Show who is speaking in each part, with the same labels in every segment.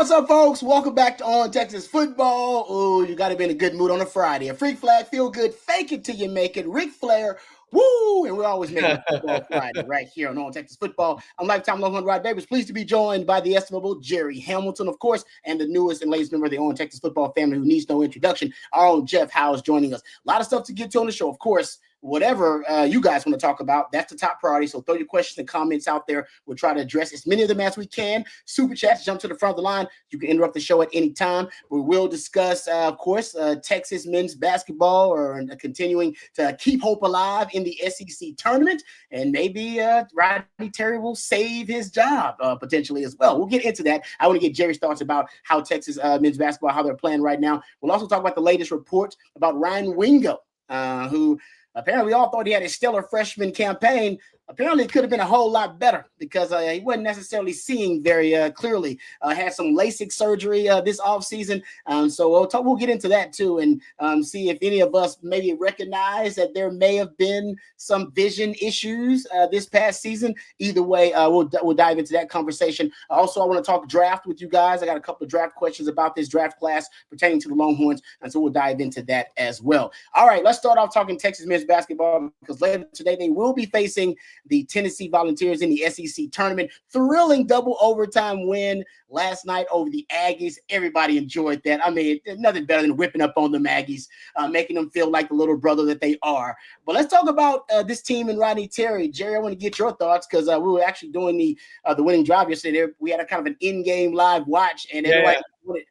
Speaker 1: what's up, folks? Welcome back to On Texas Football. Oh, you got to be in a good mood on a Friday. A freak flag, feel good, fake it till you make it. Ric Flair, woo! And we're always making a football Friday right here on Texas Football. I'm lifetime Longhorn Rodney Terry. Pleased to be joined by the estimable Jerry Hamilton, of course, and the newest and latest member of the On Texas Football family who needs no introduction, our own Jeff Howes joining us. A lot of stuff to get to on the show, of course. Whatever you guys want to talk about, that's the top priority. So throw your questions and comments out there. We'll try to address as many of them as we can. Super chats, jump to the front of the line. You can interrupt the show at any time. We will discuss, of course, Texas men's basketball or continuing to keep hope alive in the SEC tournament. And maybe Rodney Terry will save his job potentially as well. We'll get into that. I want to get Jerry's thoughts about how Texas men's basketball, how they're playing right now. We'll also talk about the latest report about Ryan Wingo, who apparently we all thought he had a stellar freshman campaign. Apparently, it could have been a whole lot better because he wasn't necessarily seeing very clearly. Had some LASIK surgery this offseason. So we'll get into that too and see if any of us maybe recognize that there may have been some vision issues this past season. Either way, we'll dive into that conversation. Also, I want to talk draft with you guys. I got a couple of draft questions about this draft class pertaining to the Longhorns, and so we'll dive into that as well. All right, let's start off talking Texas men's basketball because later today they will be facing the Tennessee Volunteers in the SEC tournament. Thrilling double overtime win last night over the Aggies. Everybody enjoyed that. I mean, nothing better than whipping up on the Aggies, making them feel like the little brother that they are. But let's talk about this team and Rodney Terry. Jerry, I want to get your thoughts because we were actually doing the winning drive yesterday. We had a kind of an in-game live watch, and everybody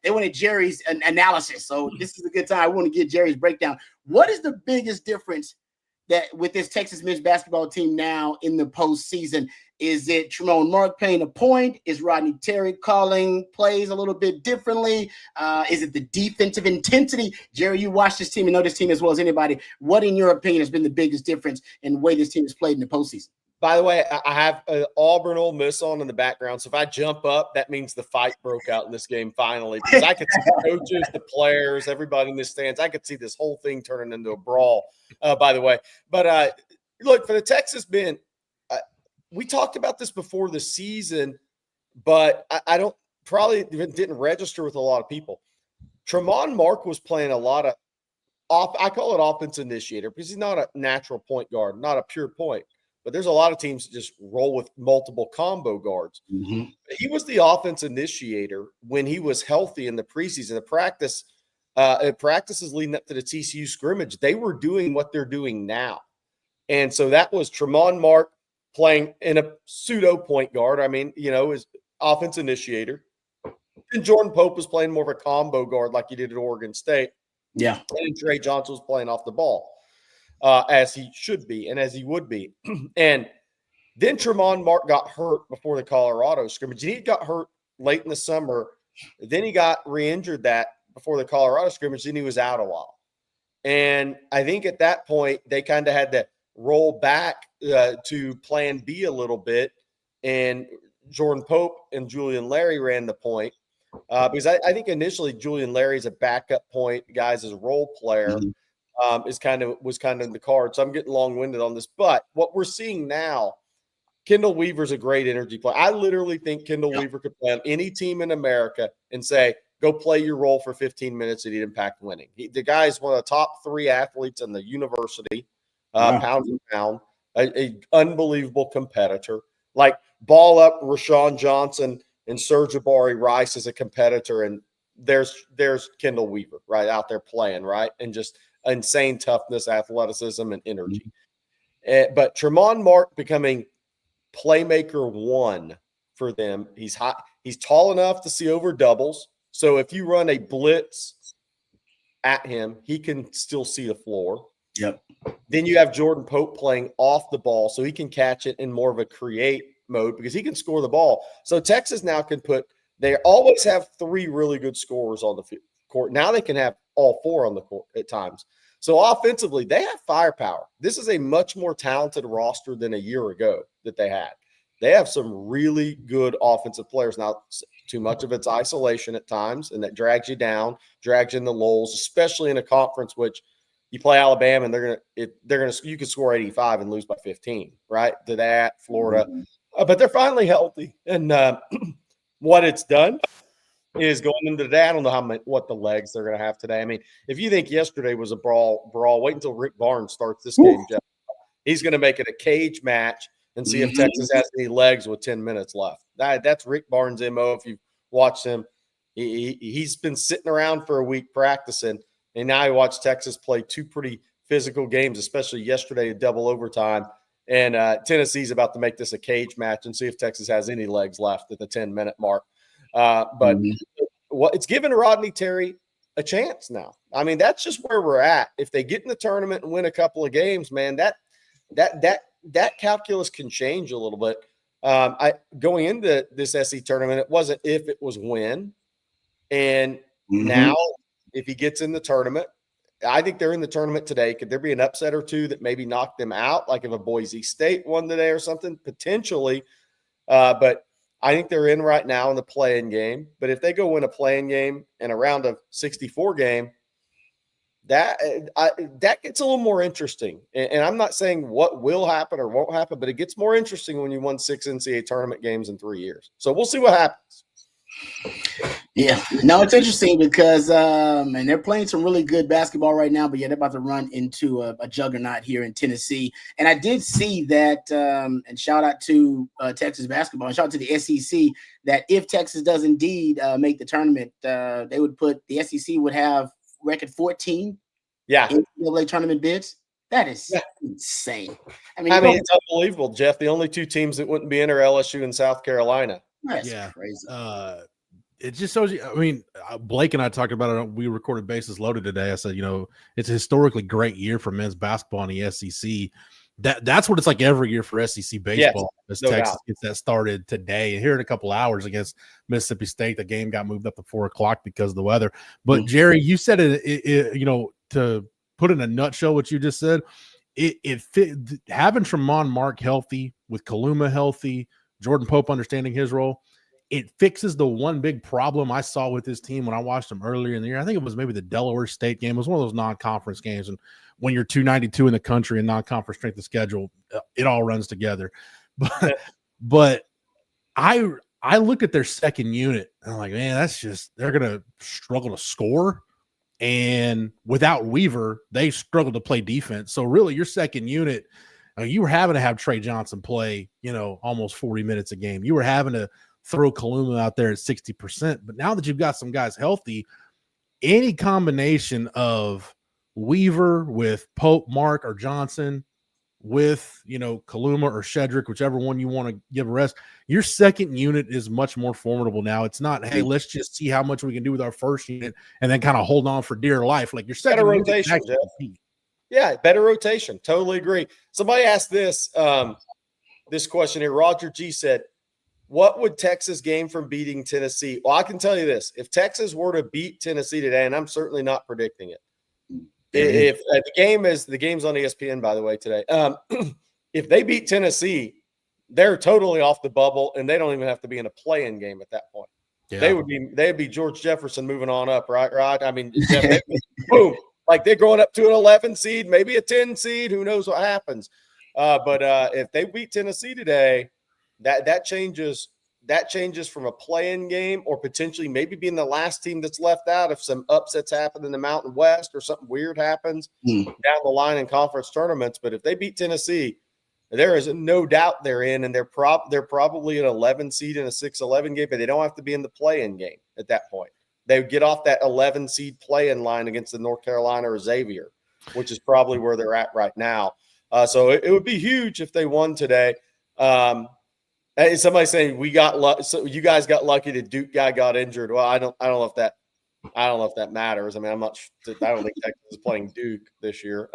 Speaker 1: they wanted Jerry's analysis. So this is a good time. I want to get Jerry's breakdown. What is the biggest difference that with this Texas men's basketball team now in the postseason? Is it Tremont Mark playing a point? Is Rodney Terry calling plays a little bit differently? Is it the defensive intensity? Jerry, you watch this team and know this team as well as anybody. What, in your opinion, has been the biggest difference in the way this team has played in the postseason?
Speaker 2: By the way, I have Auburn Ole Miss on in the background. So if I jump up, that means the fight broke out in this game finally. Because I could see the coaches, the players, everybody in the stands. I could see this whole thing turning into a brawl, by the way. But look, for the Texas men, we talked about this before the season, but I don't probably didn't register with a lot of people. Tremont Mark was playing a lot of I call it offense initiator because he's not a natural point guard, not a pure point. But there's a lot of teams that just roll with multiple combo guards. Mm-hmm. He was the offense initiator when he was healthy in the preseason. The practices leading up to the TCU scrimmage, they were doing what they're doing now. And so that was Tremont Mark playing in a pseudo point guard. I mean, his offense initiator. And Jordan Pope was playing more of a combo guard like he did at Oregon State.
Speaker 1: Yeah.
Speaker 2: And Trey Johnson was playing off the ball. As he should be and as he would be. And then Tremont Mark got hurt before the Colorado scrimmage. He got hurt late in the summer. Then he got re-injured that before the Colorado scrimmage. Then he was out a while. And I think at that point, they kind of had to roll back to plan B a little bit. And Jordan Pope and Julian Larry ran the point. Because I think initially Julian Larry's a backup point, guys, as a role player. Mm-hmm. Was kind of in the card. So I'm getting long-winded on this. But what we're seeing now, Kendall Weaver's a great energy player. I literally think Kendall Weaver could play on any team in America and say, go play your role for 15 minutes and he'd impact winning. The guy is one of the top 3 athletes in the university, pound and pound, a unbelievable competitor. Like ball up Rashawn Johnson and Serge Jabari Rice as a competitor. And there's Kendall Weaver right out there playing, right? And just insane toughness, athleticism, and energy. But Tremont Mark becoming playmaker 1 for them. He's hot. He's tall enough to see over doubles. So if you run a blitz at him, he can still see the floor.
Speaker 1: Yep.
Speaker 2: Then you have Jordan Pope playing off the ball, so he can catch it in more of a create mode because he can score the ball. So Texas now can they always have 3 really good scorers on the court. Now they can have all 4 on the court at times. So offensively, they have firepower. This is a much more talented roster than a year ago that they had. They have some really good offensive players. Now, too much of it's isolation at times, and that drags you down, drags you in the lulls, especially in a conference which you play Alabama and you could score 85 and lose by 15, right? To that, Florida. But they're finally healthy. And what it's done is going into today. I don't know what the legs they're going to have today. I mean, if you think yesterday was a brawl, wait until Rick Barnes starts this game, Jeff. He's going to make it a cage match and see if Texas has any legs with 10 minutes left. That's Rick Barnes' MO. If you watch him, he's been sitting around for a week practicing, and now he watched Texas play two pretty physical games, especially yesterday, a double overtime. And Tennessee's about to make this a cage match and see if Texas has any legs left at the 10-minute mark. But it's given Rodney Terry a chance now. I mean, that's just where we're at. If they get in the tournament and win a couple of games, man, that calculus can change a little bit. Going into this SC tournament, it wasn't if, it was when. And now, if he gets in the tournament, I think they're in the tournament today. Could there be an upset or two that maybe knock them out? Like if a Boise State won today or something, potentially. But I think they're in right now in the play-in game. But if they go win a play-in game and a round of 64 game, that gets a little more interesting. And I'm not saying what will happen or won't happen, but it gets more interesting when you won 6 NCAA tournament games in 3 years. So we'll see what happens.
Speaker 1: Yeah, no, it's interesting because and they're playing some really good basketball right now, but yeah, they're about to run into a juggernaut here in Tennessee. And I did see that, and shout out to Texas basketball, and shout out to the SEC, that if Texas does indeed make the tournament, they would put the SEC would have record 14 NCAA tournament bids. That is insane. I mean,
Speaker 2: it's unbelievable, Jeff. The only two teams that wouldn't be in are LSU and South Carolina.
Speaker 1: That's crazy.
Speaker 3: It just shows you. I mean, Blake and I talked about it. We recorded Bases Loaded today. I said, it's a historically great year for men's basketball in the SEC. That's what it's like every year for SEC baseball. As Texas gets that started today, and here in a couple hours against Mississippi State, the game got moved up to 4 o'clock because of the weather. But Jerry, you said it to put in a nutshell what you just said. It fit having Tremont Mark healthy, with Kaluma healthy, Jordan Pope understanding his role. It fixes the one big problem I saw with this team when I watched them earlier in the year. I think it was maybe the Delaware State game. It was one of those non-conference games. And when you're 292 in the country and non-conference strength of schedule, it all runs together. But I look at their second unit and I'm like, man, they're going to struggle to score. And without Weaver, they struggle to play defense. So really your second unit, you were having to have Trey Johnson play, almost 40 minutes a game. You were having to throw Kaluma out there at 60%. But now that you've got some guys healthy, any combination of Weaver with Pope, Mark, or Johnson with, Kaluma or Shedrick, whichever one you want to give a rest, your second unit is much more formidable now. It's not, hey, let's just see how much we can do with our first unit and then kind of hold on for dear life. Like your second
Speaker 2: rotation, yeah, better rotation. Totally agree. Somebody asked this question here. Roger G said, what would Texas gain from beating Tennessee? Well, I can tell you this. If Texas were to beat Tennessee today, and I'm certainly not predicting it, if the game's on ESPN, by the way, today, if they beat Tennessee, they're totally off the bubble, and they don't even have to be in a play-in game at that point. Yeah. They'd be George Jefferson moving on up, right? I mean, boom, like they're going up to an 11 seed, maybe a 10 seed. Who knows what happens? But if they beat Tennessee today, that changes from a play-in game or potentially maybe being the last team that's left out if some upsets happen in the Mountain West or something weird happens down the line in conference tournaments. But if they beat Tennessee, there is no doubt they're in, and they're probably an 11 seed in a 6-11 game, but they don't have to be in the play-in game at that point. They would get off that 11 seed play-in line against the North Carolina or Xavier, which is probably where they're at right now. So it would be huge if they won today. Somebody saying so you guys got lucky the Duke guy got injured. Well, I don't know if that matters. I mean, I don't think Texas is playing Duke this year.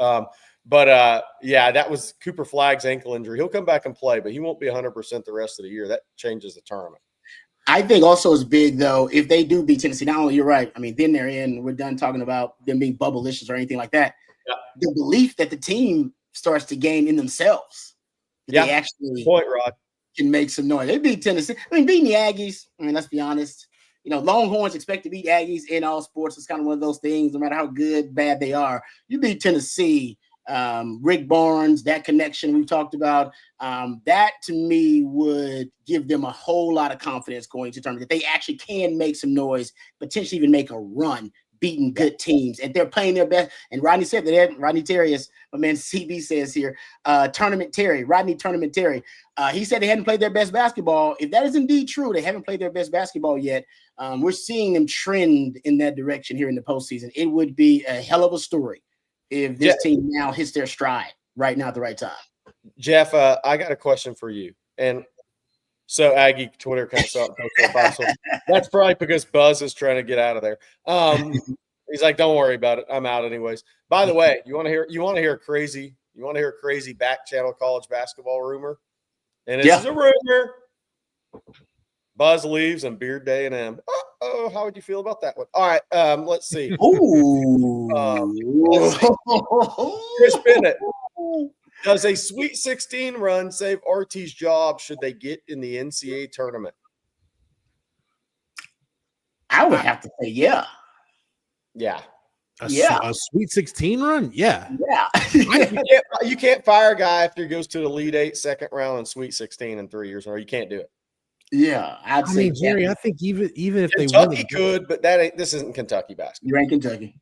Speaker 2: But that was Cooper Flagg's ankle injury. He'll come back and play, but he won't be 100% the rest of the year. That changes the tournament.
Speaker 1: I think also it's big though if they do beat Tennessee. Not only you're right. I mean, then they're in. We're done talking about them being bubblicious or anything like that. Yeah. The belief that the team starts to gain in themselves. They actually
Speaker 2: point, Rod.
Speaker 1: Can make some noise. They beat Tennessee. I mean, beating the Aggies. I mean, let's be honest. Longhorns expect to beat Aggies in all sports. It's kind of one of those things. No matter how good, bad they are, you beat Tennessee. Rick Barnes, that connection we've talked about, that to me would give them a whole lot of confidence going to tournament that they actually can make some noise, potentially even make a run, beating good teams, and they're playing their best. And Rodney said that Rodney Terry, is my man CB says here, Rodney Tournament Terry. He said they hadn't played their best basketball. If that is indeed true, they haven't played their best basketball yet. We're seeing them trend in that direction here in the postseason. It would be a hell of a story if this team now hits their stride right now at the right time. Jeff,
Speaker 2: I got a question for you. And so Aggie Twitter kind of saw it. So that's probably because Buzz is trying to get out of there. He's like, "Don't worry about it. I'm out anyways." By the way, you want to hear a crazy back channel college basketball rumor? And this is a rumor. Buzz leaves and Beard Day and M. Oh, how would you feel about that one? All right, let's see.
Speaker 1: Ooh.
Speaker 2: Chris Bennett. Does a Sweet 16 run save RT's job should they get in the NCAA tournament?
Speaker 1: I would have to say yeah.
Speaker 2: Yeah.
Speaker 3: A Sweet 16 run? Yeah.
Speaker 2: You can't fire a guy after he goes to the Elite Eight, second round, and Sweet 16 in 3 years, or you can't do it.
Speaker 1: Yeah, I'd say
Speaker 3: Jerry, I think even if
Speaker 2: Kentucky could, but this isn't Kentucky basketball.
Speaker 1: You're in Kentucky.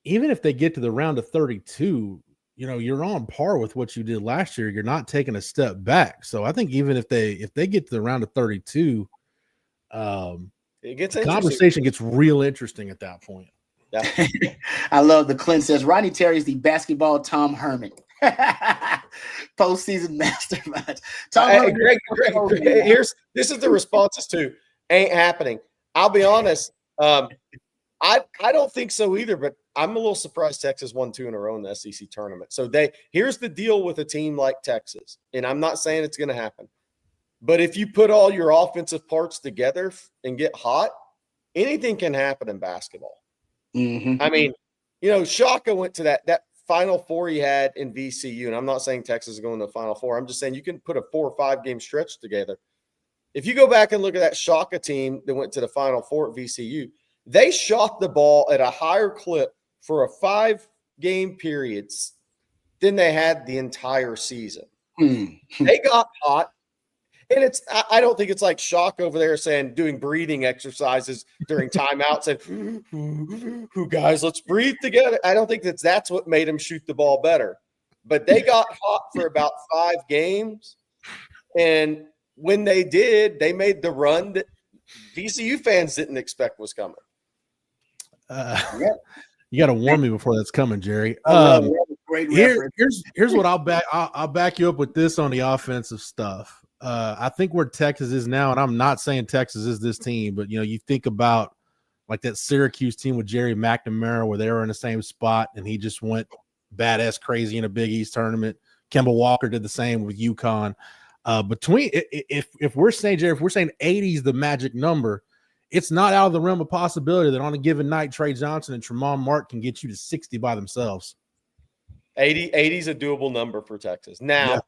Speaker 3: Even if they get to the round of 32, you're on par with what you did last year. You're not taking a step back. So I think even if they get to the round of 32,
Speaker 2: the
Speaker 3: conversation gets real interesting at that point.
Speaker 1: Yeah. I love the Clint says Rodney Terry is the basketball Tom Herman. Postseason mastermind.
Speaker 2: Greg, this is the responses to ain't happening. I'll be honest. I don't think so either, but I'm a little surprised Texas won 2 in a row in the SEC tournament. So here's the deal with a team like Texas, and I'm not saying it's going to happen, but if you put all your offensive parts together and get hot, anything can happen in basketball.
Speaker 1: Mm-hmm.
Speaker 2: I mean, Shaka went to that Final Four he had in VCU, and I'm not saying Texas is going to the Final Four. I'm just saying you can put a 4 or 5 game stretch together. If you go back and look at that Shaka team that went to the Final Four at VCU, they shot the ball at a higher clip for a 5 game period than they had the entire season. They got hot. And I don't think it's like Shock over there doing breathing exercises during timeout, saying, "Who guys, let's breathe together." I don't think that's what made them shoot the ball better. But they got hot for about 5 games. And when they did, they made the run that VCU fans didn't expect was coming.
Speaker 3: You got to warn me before that's coming, Jerry. Here's what I'll back you up with this on the offensive stuff. I think where Texas is now, and I'm not saying Texas is this team, but you think about like that Syracuse team with Jerry McNamara, where they were in the same spot, and he just went badass crazy in a Big East tournament. Kemba Walker did the same with UConn. If we're saying, Jerry, if we're saying 80 is the magic number, it's not out of the realm of possibility that on a given night, Trey Johnson and Tremont Mark can get you to 60 by themselves.
Speaker 2: 80 is a doable number for Texas. Now,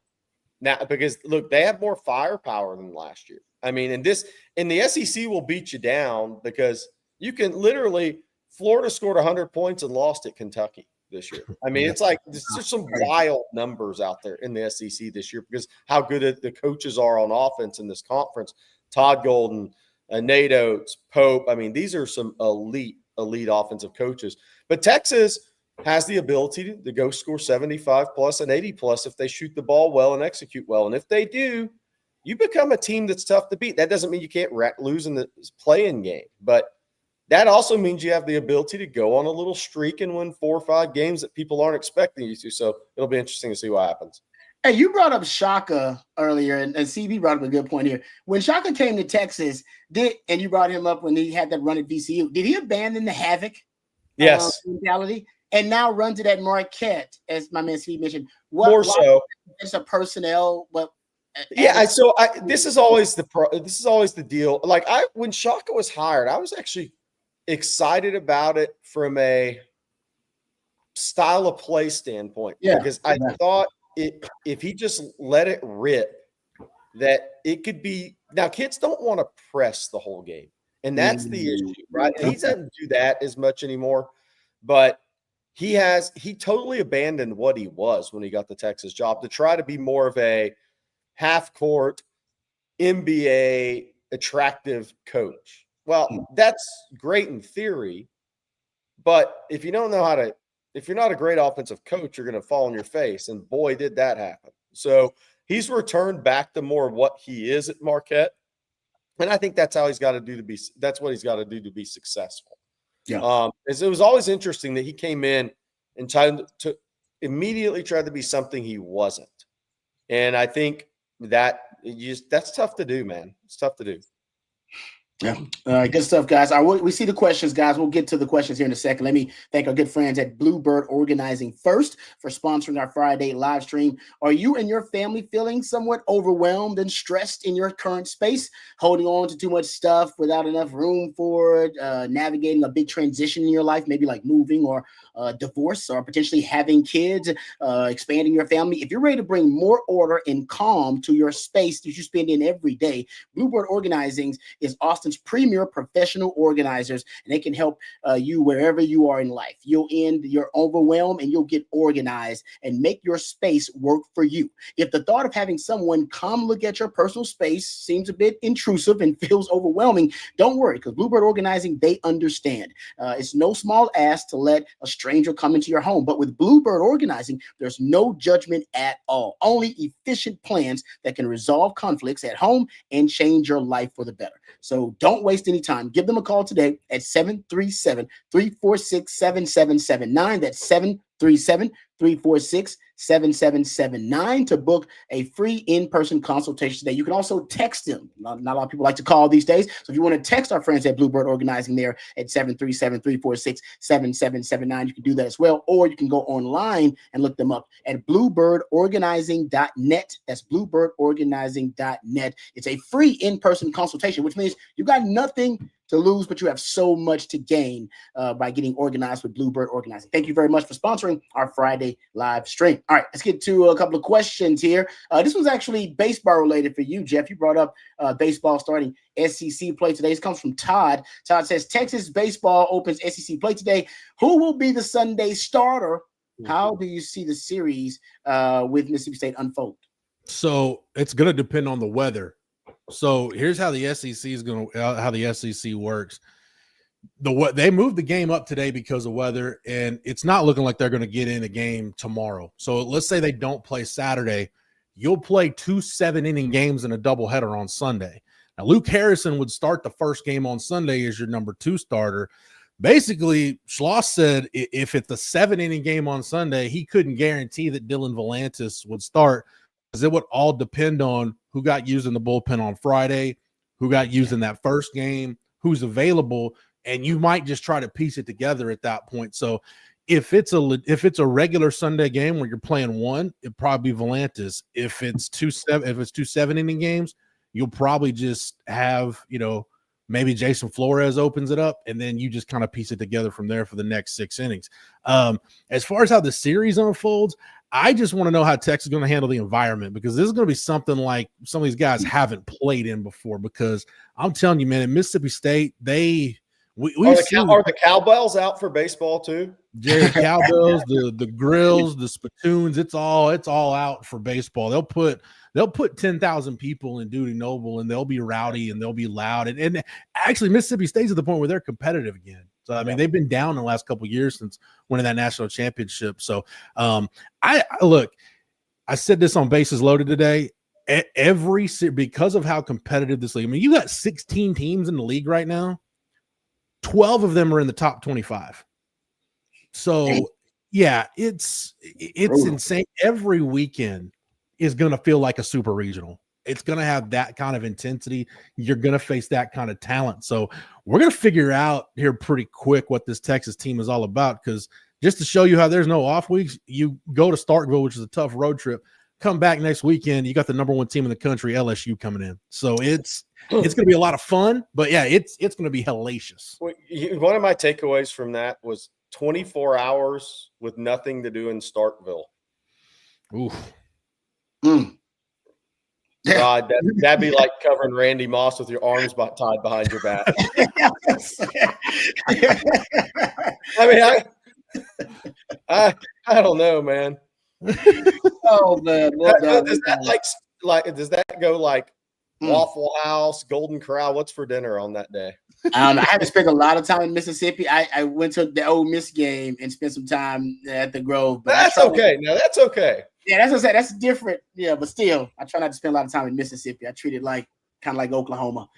Speaker 2: because look, they have more firepower than last year. I mean, and the SEC will beat you down because you can literally Florida scored 100 points and lost at Kentucky this year. I mean, it's like there's just some wild numbers out there in the SEC this year because how good the coaches are on offense in this conference. Todd Golden, Nate Oates, Pope. I mean, these are some elite offensive coaches. But Texas has the ability to go score 75 plus and 80 plus if they shoot the ball well and execute well. And if they do, you become a team that's tough to beat. That doesn't mean you can't lose in the play-in game, but that also means you have the ability to go on a little streak and win 4 or 5 games that people aren't expecting you to. So it'll be interesting to see what happens.
Speaker 1: Hey, you brought up Shaka earlier, and CB brought up a good point here. When Shaka came to Texas, and you brought him up when he had that run at VCU, did he abandon the Havoc mentality and now run to that Marquette, as my man CB mentioned?
Speaker 2: So
Speaker 1: it's a personnel, but
Speaker 2: this is always the deal. Like when Shaka was hired, I was actually excited about it from a style of play standpoint because I thought if he just let it rip, that it could be. Now, kids don't want to press the whole game, and that's the issue, right? And he doesn't do that as much anymore, but he totally abandoned what he was when he got the Texas job to try to be more of a half-court NBA attractive coach. Well, that's great in theory, but if you don't know how to, if you're not a great offensive coach, you're going to fall on your face. And boy, did that happen. So he's returned back to more of what he is at Marquette. And I think that's how he's got to do to be, that's what he's got to do to be successful.
Speaker 1: Yeah.
Speaker 2: It was always interesting that he came in and tried to immediately try to be something he wasn't. And I think that's tough to do, man. It's tough to do.
Speaker 1: Yeah. All right, good stuff, guys. All right, we see the questions, guys. We'll get to the questions here in a second. Let me thank our good friends at Bluebird Organizing first for sponsoring our Friday live stream. Are you and your family feeling somewhat overwhelmed and stressed in your current space, holding on to too much stuff without enough room for it, navigating a big transition in your life, maybe like moving or divorce or potentially having kids, expanding your family? If you're ready to bring more order and calm to your space that you spend in every day, Bluebird Organizing is Austin's premier professional organizers, and they can help you wherever you are in life. You'll end your overwhelm and you'll get organized and make your space work for you. If the thought of having someone come look at your personal space seems a bit intrusive and feels overwhelming, don't worry, because Bluebird Organizing, they understand. It's no small ask to let a stranger come into your home, but with Bluebird Organizing, there's no judgment at all. Only efficient plans that can resolve conflicts at home and change your life for the better. So don't waste any time. Give them a call today at 737-346-7779. That's 737-346-7779 to book a free in-person consultation today. You can also text them. Not a lot of people like to call these days. So if you want to text our friends at Bluebird Organizing there at 737-346-7779, you can do that as well. Or you can go online and look them up at bluebirdorganizing.net. That's bluebirdorganizing.net. It's a free in-person consultation, which means you got nothing to lose, but you have so much to gain by getting organized with Bluebird Organizing. Thank you very much for sponsoring our Friday live stream. All right, let's get to a couple of questions here. This one's actually baseball related for you, Jeff. You brought up baseball starting SEC play today. This comes from Todd. Todd says, Texas baseball opens SEC play today. Who will be the Sunday starter? How do you see the series with Mississippi State unfold?
Speaker 3: So it's going to depend on the weather. So here's how the SEC is going to how the SEC works. They moved the game up today because of weather, and it's not looking like they're going to get in a game tomorrow. So let's say they don't play Saturday, you'll play 2 7-inning games and a doubleheader on Sunday. Now Luke Harrison would start the first game on Sunday as your number 2 starter. Basically, Schloss said if it's a 7-inning game on Sunday, he couldn't guarantee that Dylan Volantis would start, because it would all depend on who got used in the bullpen on Friday, who got used in that first game, who's available, and you might just try to piece it together at that point. So if it's a regular Sunday game where you're playing one, it'd probably be Volantis. If it's 2 7-inning games, you'll probably just have, maybe Jason Flores opens it up, and then you just kind of piece it together from there for the next 6 innings. As far as how the series unfolds, I just want to know how Texas is going to handle the environment, because this is going to be something like some of these guys haven't played in before. Because I'm telling you, man, in Mississippi State, are
Speaker 2: the cowbells out for baseball too?
Speaker 3: Jerry, cowbells, the grills, the spittoons, it's all out for baseball. They'll put 10,000 people in Duty Noble, and they'll be rowdy and they'll be loud. And actually, Mississippi State's at the point where they're competitive again. So I mean, they've been down in the last couple of years since winning that national championship. So I said this on Bases Loaded today. Because of how competitive this league. I mean, you got 16 teams in the league right now. 12 of them are in the top 25. So yeah, it's insane. Every weekend is going to feel like a super regional. It's going to have that kind of intensity. You're going to face that kind of talent. So we're going to figure out here pretty quick what this Texas team is all about, because just to show you how there's no off weeks, you go to Starkville, which is a tough road trip, come back next weekend, you got the number 1 team in the country, LSU, coming in. So it's going to be a lot of fun, but yeah, it's going to be hellacious.
Speaker 2: One of my takeaways from that was 24 hours with nothing to do in Starkville.
Speaker 3: Oof.
Speaker 2: God, that'd be like covering Randy Moss with your arms tied behind your back. I don't know, man.
Speaker 1: Oh man, well done.
Speaker 2: Does that does that go like Waffle House, Golden Corral? What's for dinner on that day?
Speaker 1: I haven't spent a lot of time in Mississippi. I went to the Ole Miss game and spent some time at the Grove. But
Speaker 2: that's okay. No, that's okay.
Speaker 1: Yeah, that's what I said. That's different. Yeah, but still, I try not to spend a lot of time in Mississippi. I treat it kind of like Oklahoma.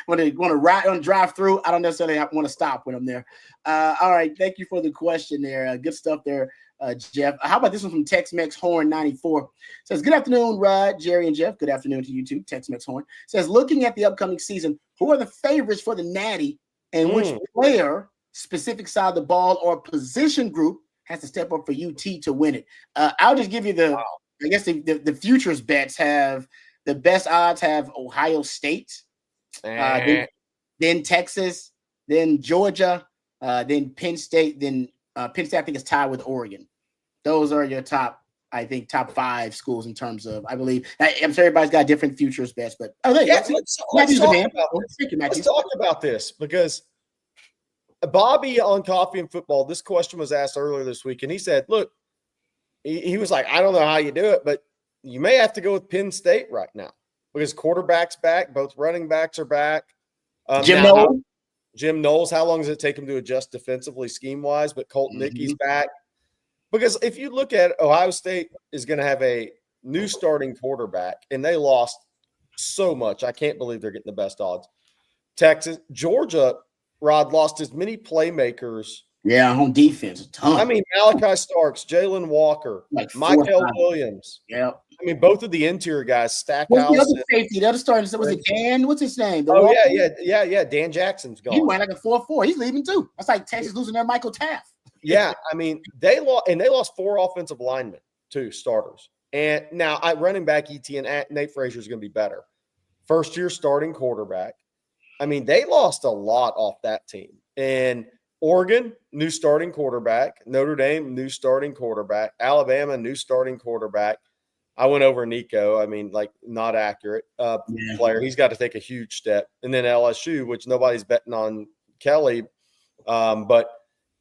Speaker 1: When they want to ride on drive through, I don't necessarily want to stop when I'm there. All right, thank you for the question there. Good stuff there, Jeff. How about this one from Tex-Mex Horn 94? Says, good afternoon, Rod, Jerry, and Jeff. Good afternoon to you too, Tex-Mex Horn. Says, looking at the upcoming season, who are the favorites for the Natty and which player, specific side of the ball or position group, has to step up for UT to win it? I'll just give you I guess the futures bets have the best odds have Ohio State, then Texas, then Georgia, then Penn State, then Penn State I think is tied with Oregon. Those are your top 5 schools in terms of, I believe. I'm sure everybody's got different futures bets, but
Speaker 2: let's talk about this because Bobby on Coffee and Football, this question was asked earlier this week, and he said, look, he was like, I don't know how you do it, but you may have to go with Penn State right now because quarterback's back, both running backs are back. Jim Knowles, how long does it take him to adjust defensively scheme-wise? But Colton Dickey's back. Because if you look at it, Ohio State is going to have a new starting quarterback, and they lost so much. I can't believe they're getting the best odds. Texas, Georgia, Rod, lost as many playmakers.
Speaker 1: Yeah, on defense, a ton.
Speaker 2: I mean, Malachi Starks, Jalen Walker, Michael Williams.
Speaker 1: Yeah.
Speaker 2: I mean, both of the interior guys, Stackhouse.
Speaker 1: What's the other safety? The other starting, was it Dan? What's his name?
Speaker 2: Yeah. Dan Jackson's gone.
Speaker 1: He went like a 4-4. He's leaving too. That's like Texas losing their Michael Taft.
Speaker 2: Yeah, I mean, they lost 4 offensive linemen, 2 starters. And now running back ETN, Nate Frazier is going to be better. First-year starting quarterback. I mean, they lost a lot off that team. And Oregon, new starting quarterback. Notre Dame, new starting quarterback. Alabama, new starting quarterback. I went over Nico. I mean, not accurate player. He's got to take a huge step. And then LSU, which nobody's betting on Kelly. But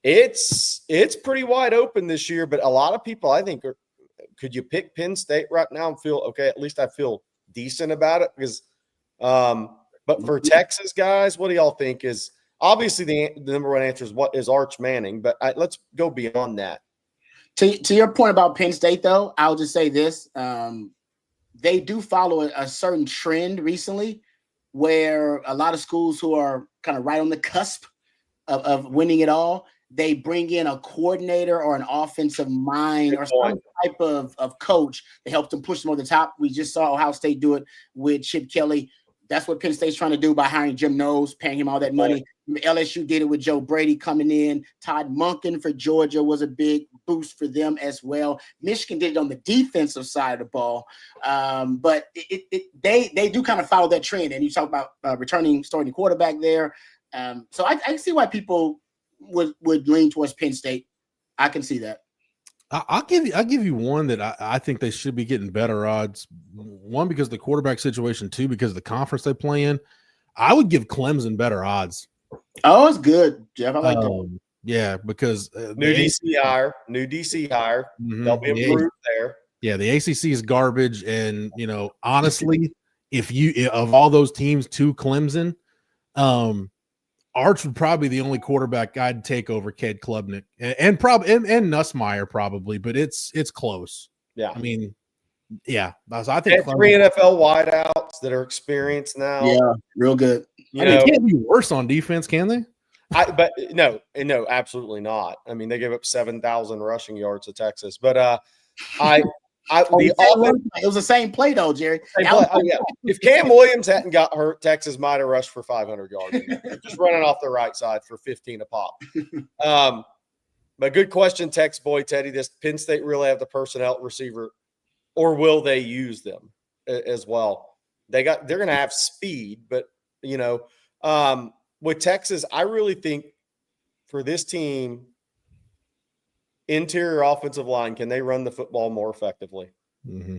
Speaker 2: it's pretty wide open this year. But a lot of people, I think, could you pick Penn State right now and feel, okay, at least I feel decent about it? Because but for Texas guys, what do y'all think is – obviously, the number one answer is what is Arch Manning, but let's go beyond that.
Speaker 1: To your point about Penn State, though, I'll just say this. They do follow a certain trend recently where a lot of schools who are kind of right on the cusp of winning it all, they bring in a coordinator or an offensive mind or some type of coach to help them push them over the top. We just saw Ohio State do it with Chip Kelly. That's what Penn State's trying to do by hiring Jim Knowles, paying him all that money. LSU did it with Joe Brady coming in. Todd Monken for Georgia was a big boost for them as well. Michigan did it on the defensive side of the ball. But they do kind of follow that trend. And you talk about returning starting quarterback there. So I can see why people would lean towards Penn State. I can see that.
Speaker 3: I'll give you one that I think they should be getting better odds. One, because of the quarterback situation. 2, because of the conference they play in. I would give Clemson better odds.
Speaker 1: Oh, it's good, Jeff. I like that.
Speaker 3: Yeah, because
Speaker 2: new DC hire. Mm-hmm. They'll be improved there.
Speaker 3: Yeah, the ACC is garbage, and honestly, if of all those teams to Clemson, Arch would probably be the only quarterback I'd take over Cade Klubnik and Nussmeier probably, but it's close.
Speaker 2: Yeah,
Speaker 3: I mean, yeah. I think
Speaker 2: 3 NFL wideouts that are experienced now.
Speaker 1: Yeah, real good.
Speaker 3: They can't be worse on defense, can they?
Speaker 2: But no, absolutely not. I mean, they gave up 7,000 rushing yards to Texas, but
Speaker 1: it was the same play though, Jerry.
Speaker 2: Yeah. If Cam Williams hadn't got hurt, Texas might have rushed for 500 yards. Just running off the right side for 15 a pop. But good question, Tex boy Teddy. Does Penn State really have the personnel receiver, or will they use them as well? They're going to have speed, but with Texas, I really think for this team, interior offensive line, can they run the football more effectively?
Speaker 3: Mm-hmm.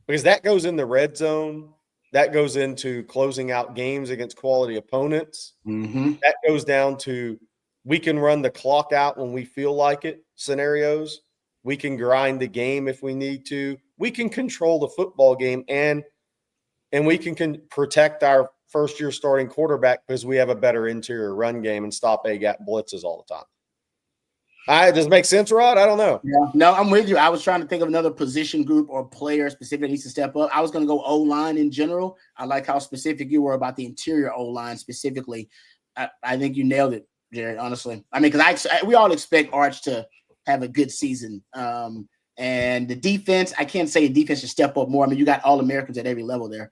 Speaker 2: Because that goes in the red zone. That goes into closing out games against quality opponents.
Speaker 1: Mm-hmm.
Speaker 2: That goes down to we can run the clock out when we feel like it scenarios. We can grind the game if we need to. We can control the football game, and we can protect our first-year starting quarterback because we have a better interior run game and stop A-gap blitzes all the time. Does it make sense, Rod? I don't know.
Speaker 1: Yeah, no, I'm with you. I was trying to think of another position group or player specific that needs to step up. I was going to go O-line in general. I like how specific you were about the interior O-line specifically. I think you nailed it, Jared, honestly. I mean, because we all expect Arch to have a good season. And the defense, I can't say the defense should step up more. I mean, you got All-Americans at every level there.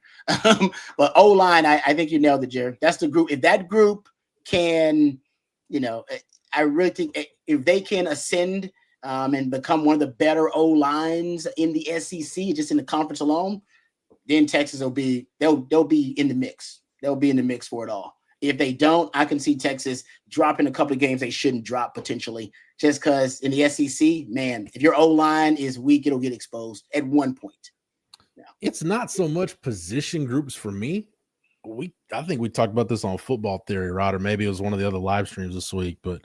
Speaker 1: But O-line, I think you nailed it, Jared. That's the group. If that group can, I really think if they can ascend and become one of the better O-lines in the SEC, just in the conference alone, then Texas they'll be in the mix. They'll be in the mix for it all. If they don't, I can see Texas dropping a couple of games they shouldn't drop potentially, just because in the SEC, man, if your O-line is weak, it'll get exposed at one point. Yeah.
Speaker 3: It's not so much position groups for me. I think we talked about this on Football Theory, Rod, or maybe it was one of the other live streams this week. But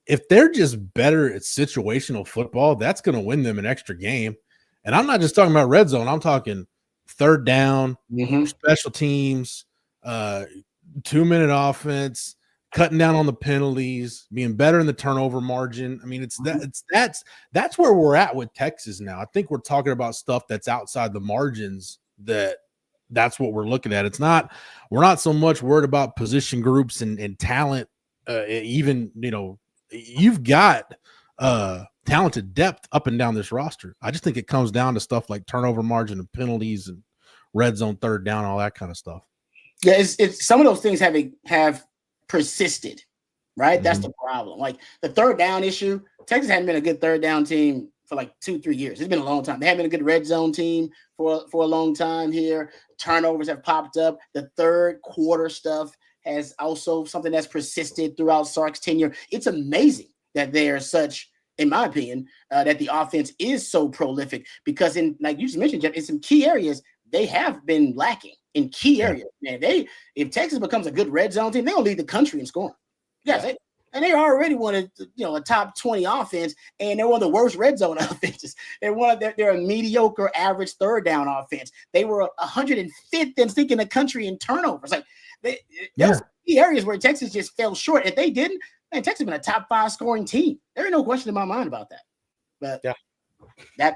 Speaker 3: if they're just better at situational football, that's going to win them an extra game. And I'm not just talking about red zone. I'm talking third down, special teams, 2-minute offense, cutting down on the penalties, being better in the turnover margin. I mean, that's where we're at with Texas now. I think we're talking about stuff that's outside the margins. That's what we're looking at. We're not so much worried about position groups and talent. Even you've got talented depth up and down this roster. I just think it comes down to stuff like turnover margin and penalties and red zone third down, all that kind of stuff.
Speaker 1: Yeah, it's some of those things have persisted, right? Mm-hmm. That's the problem. Like the third down issue, Texas hadn't been a good third down team for like 2-3 years. It's been a long time. They haven't been a good red zone team for a long time here. Turnovers have popped up. The third quarter stuff has also something that's persisted throughout Sark's tenure. It's amazing that they are such, in my opinion, that the offense is so prolific because like you just mentioned, Jeff, in some key areas, they have been lacking in key areas. Man, if Texas becomes a good red zone team, they'll lead the country in scoring. Yes, and they already wanted, a top 20 offense, and they're one of the worst red zone offenses. They're a mediocre average third down offense. They were 105th in the country in turnovers. Like there's key areas where Texas just fell short. If they didn't, man, Texas has been a top 5 scoring team. There ain't no question in my mind about that. But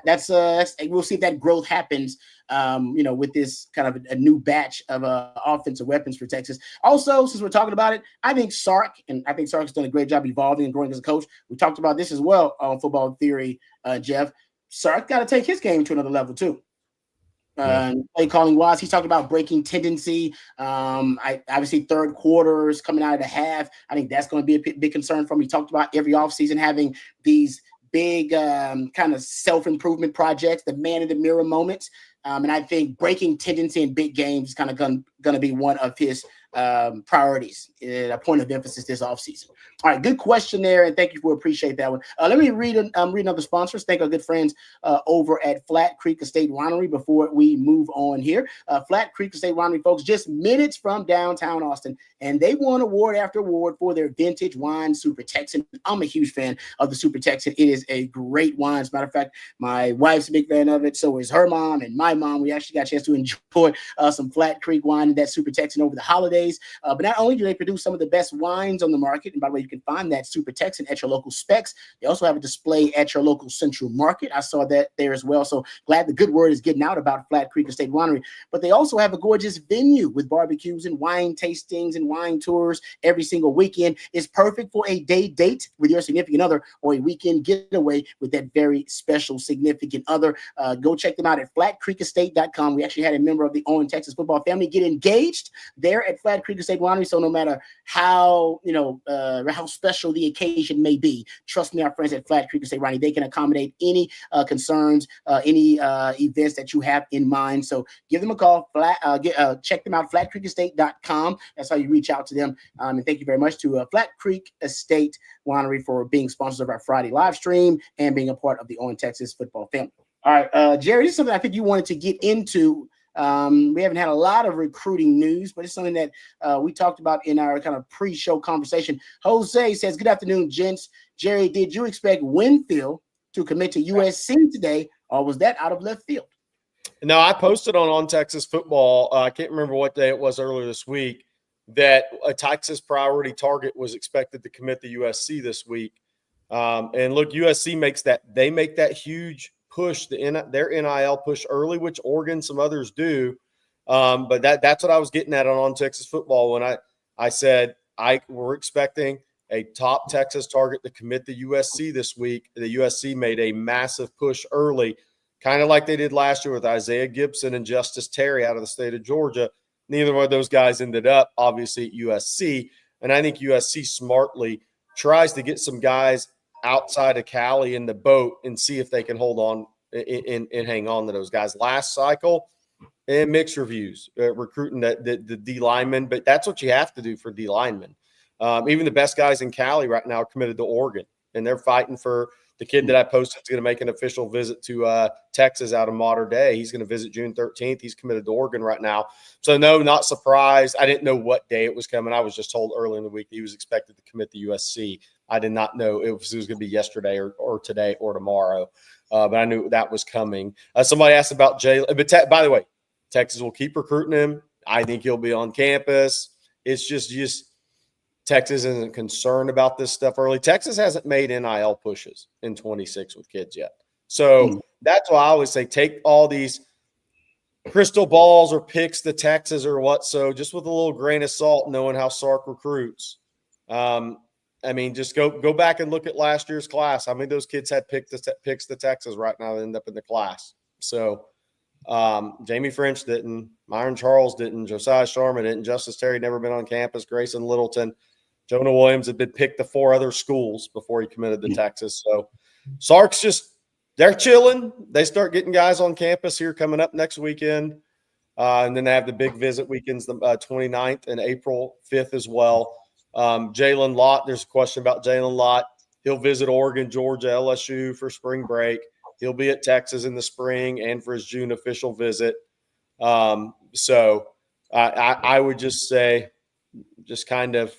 Speaker 1: that's we'll see if that growth happens. With this kind of a new batch of offensive weapons for Texas. Also, since we're talking about it, I think Sark has done a great job evolving and growing as a coach. We talked about this as well on Football Theory, Jeff. Sark got to take his game to another level too. Play calling wise, he's talking about breaking tendency. Obviously third quarters coming out of the half. I think that's going to be a big concern for him. He talked about every offseason having these big kind of self-improvement projects, the man in the mirror moments. And I think breaking tendency in big games is kind of going to be one of his priorities, a point of emphasis this offseason. All right, good question there, and thank you for appreciate that one. Let me read another sponsors. Thank our good friends over at Flat Creek Estate Winery before we move on here. Flat Creek Estate Winery, folks, just minutes from downtown Austin, and they won award after award for their vintage wine, Super Texan. I'm a huge fan of the Super Texan. It is a great wine. As a matter of fact, my wife's a big fan of it. So is her mom and my mom. We actually got a chance to enjoy some Flat Creek wine and that Super Texan over the holidays. But not only do they produce some of the best wines on the market, and by the way, you can find that Super Texan at your local Specs. They also have a display at your local Central Market. I saw that there as well. So glad the good word is getting out about Flat Creek Estate Winery. But they also have a gorgeous venue with barbecues and wine tastings and wine tours every single weekend. It's perfect for a day date with your significant other or a weekend getaway with that very special significant other. Go check them out at flatcreekestate.com. We actually had a member of the On Texas football family get engaged there at Flat Creek Estate Winery. So no matter how special the occasion may be, trust me, our friends at Flat Creek Estate Winery, they can accommodate any concerns, any events that you have in mind. So give them a call. Check them out, flatcreekestate.com. That's how you reach out to them. And thank you very much to Flat Creek Estate Winery for being sponsors of our Friday live stream and being a part of the On Texas football family. All right, Jerry, this is something I think you wanted to get into We haven't had a lot of recruiting news, but it's something that we talked about in our kind of pre-show conversation. Jose says, "Good afternoon, gents. Jerry, did you expect Winfield to commit to USC today, or was that out of left field?"
Speaker 2: No, I posted on Texas Football. I can't remember what day it was earlier this week, that a Texas priority target was expected to commit to USC this week. And look, USC makes that huge push, their NIL push early, which Oregon, some others do. But that's what I was getting at on Texas Football when I said we're expecting a top Texas target to commit to USC this week. The USC made a massive push early, kind of like they did last year with Isaiah Gibson and Justice Terry out of the state of Georgia. Neither one of those guys ended up, obviously, at USC. And I think USC smartly tries to get some guys outside of Cali in the boat and see if they can hold on and hang on to those guys. Last cycle, and mixed reviews, recruiting the D linemen, but that's what you have to do for D linemen. Even the best guys in Cali right now are committed to Oregon, and they're fighting for the kid that I posted is going to make an official visit to Texas out of Mater Dei. He's going to visit June 13th. He's committed to Oregon right now. So, no, not surprised. I didn't know what day it was coming. I was just told early in the week that he was expected to commit to USC. I did not know it was going to be yesterday or today or tomorrow, but I knew that was coming. Somebody asked about Jalen. But by the way, Texas will keep recruiting him. I think he'll be on campus. It's just Texas isn't concerned about this stuff early. Texas hasn't made NIL pushes in 26 with kids yet. So that's why I always say take all these crystal balls or picks to Texas or what. So just with a little grain of salt, knowing how Sark recruits. I mean, just go back and look at last year's class. How many of those kids had picks to Texas right now that end up in the class? So Jamie French didn't. Myron Charles didn't. Josiah Sharma didn't. Justice Terry never been on campus. Grayson Littleton. Jonah Williams had been picked to 4 other schools before he committed to Texas. So Sark's they're chilling. They start getting guys on campus here coming up next weekend. And then they have the big visit weekends, the 29th and April 5th as well. Jalen Lott, there's a question about Jalen Lott. He'll visit Oregon, Georgia, LSU for spring break. He'll be at Texas in the spring and for his June official visit. So I would just say just kind of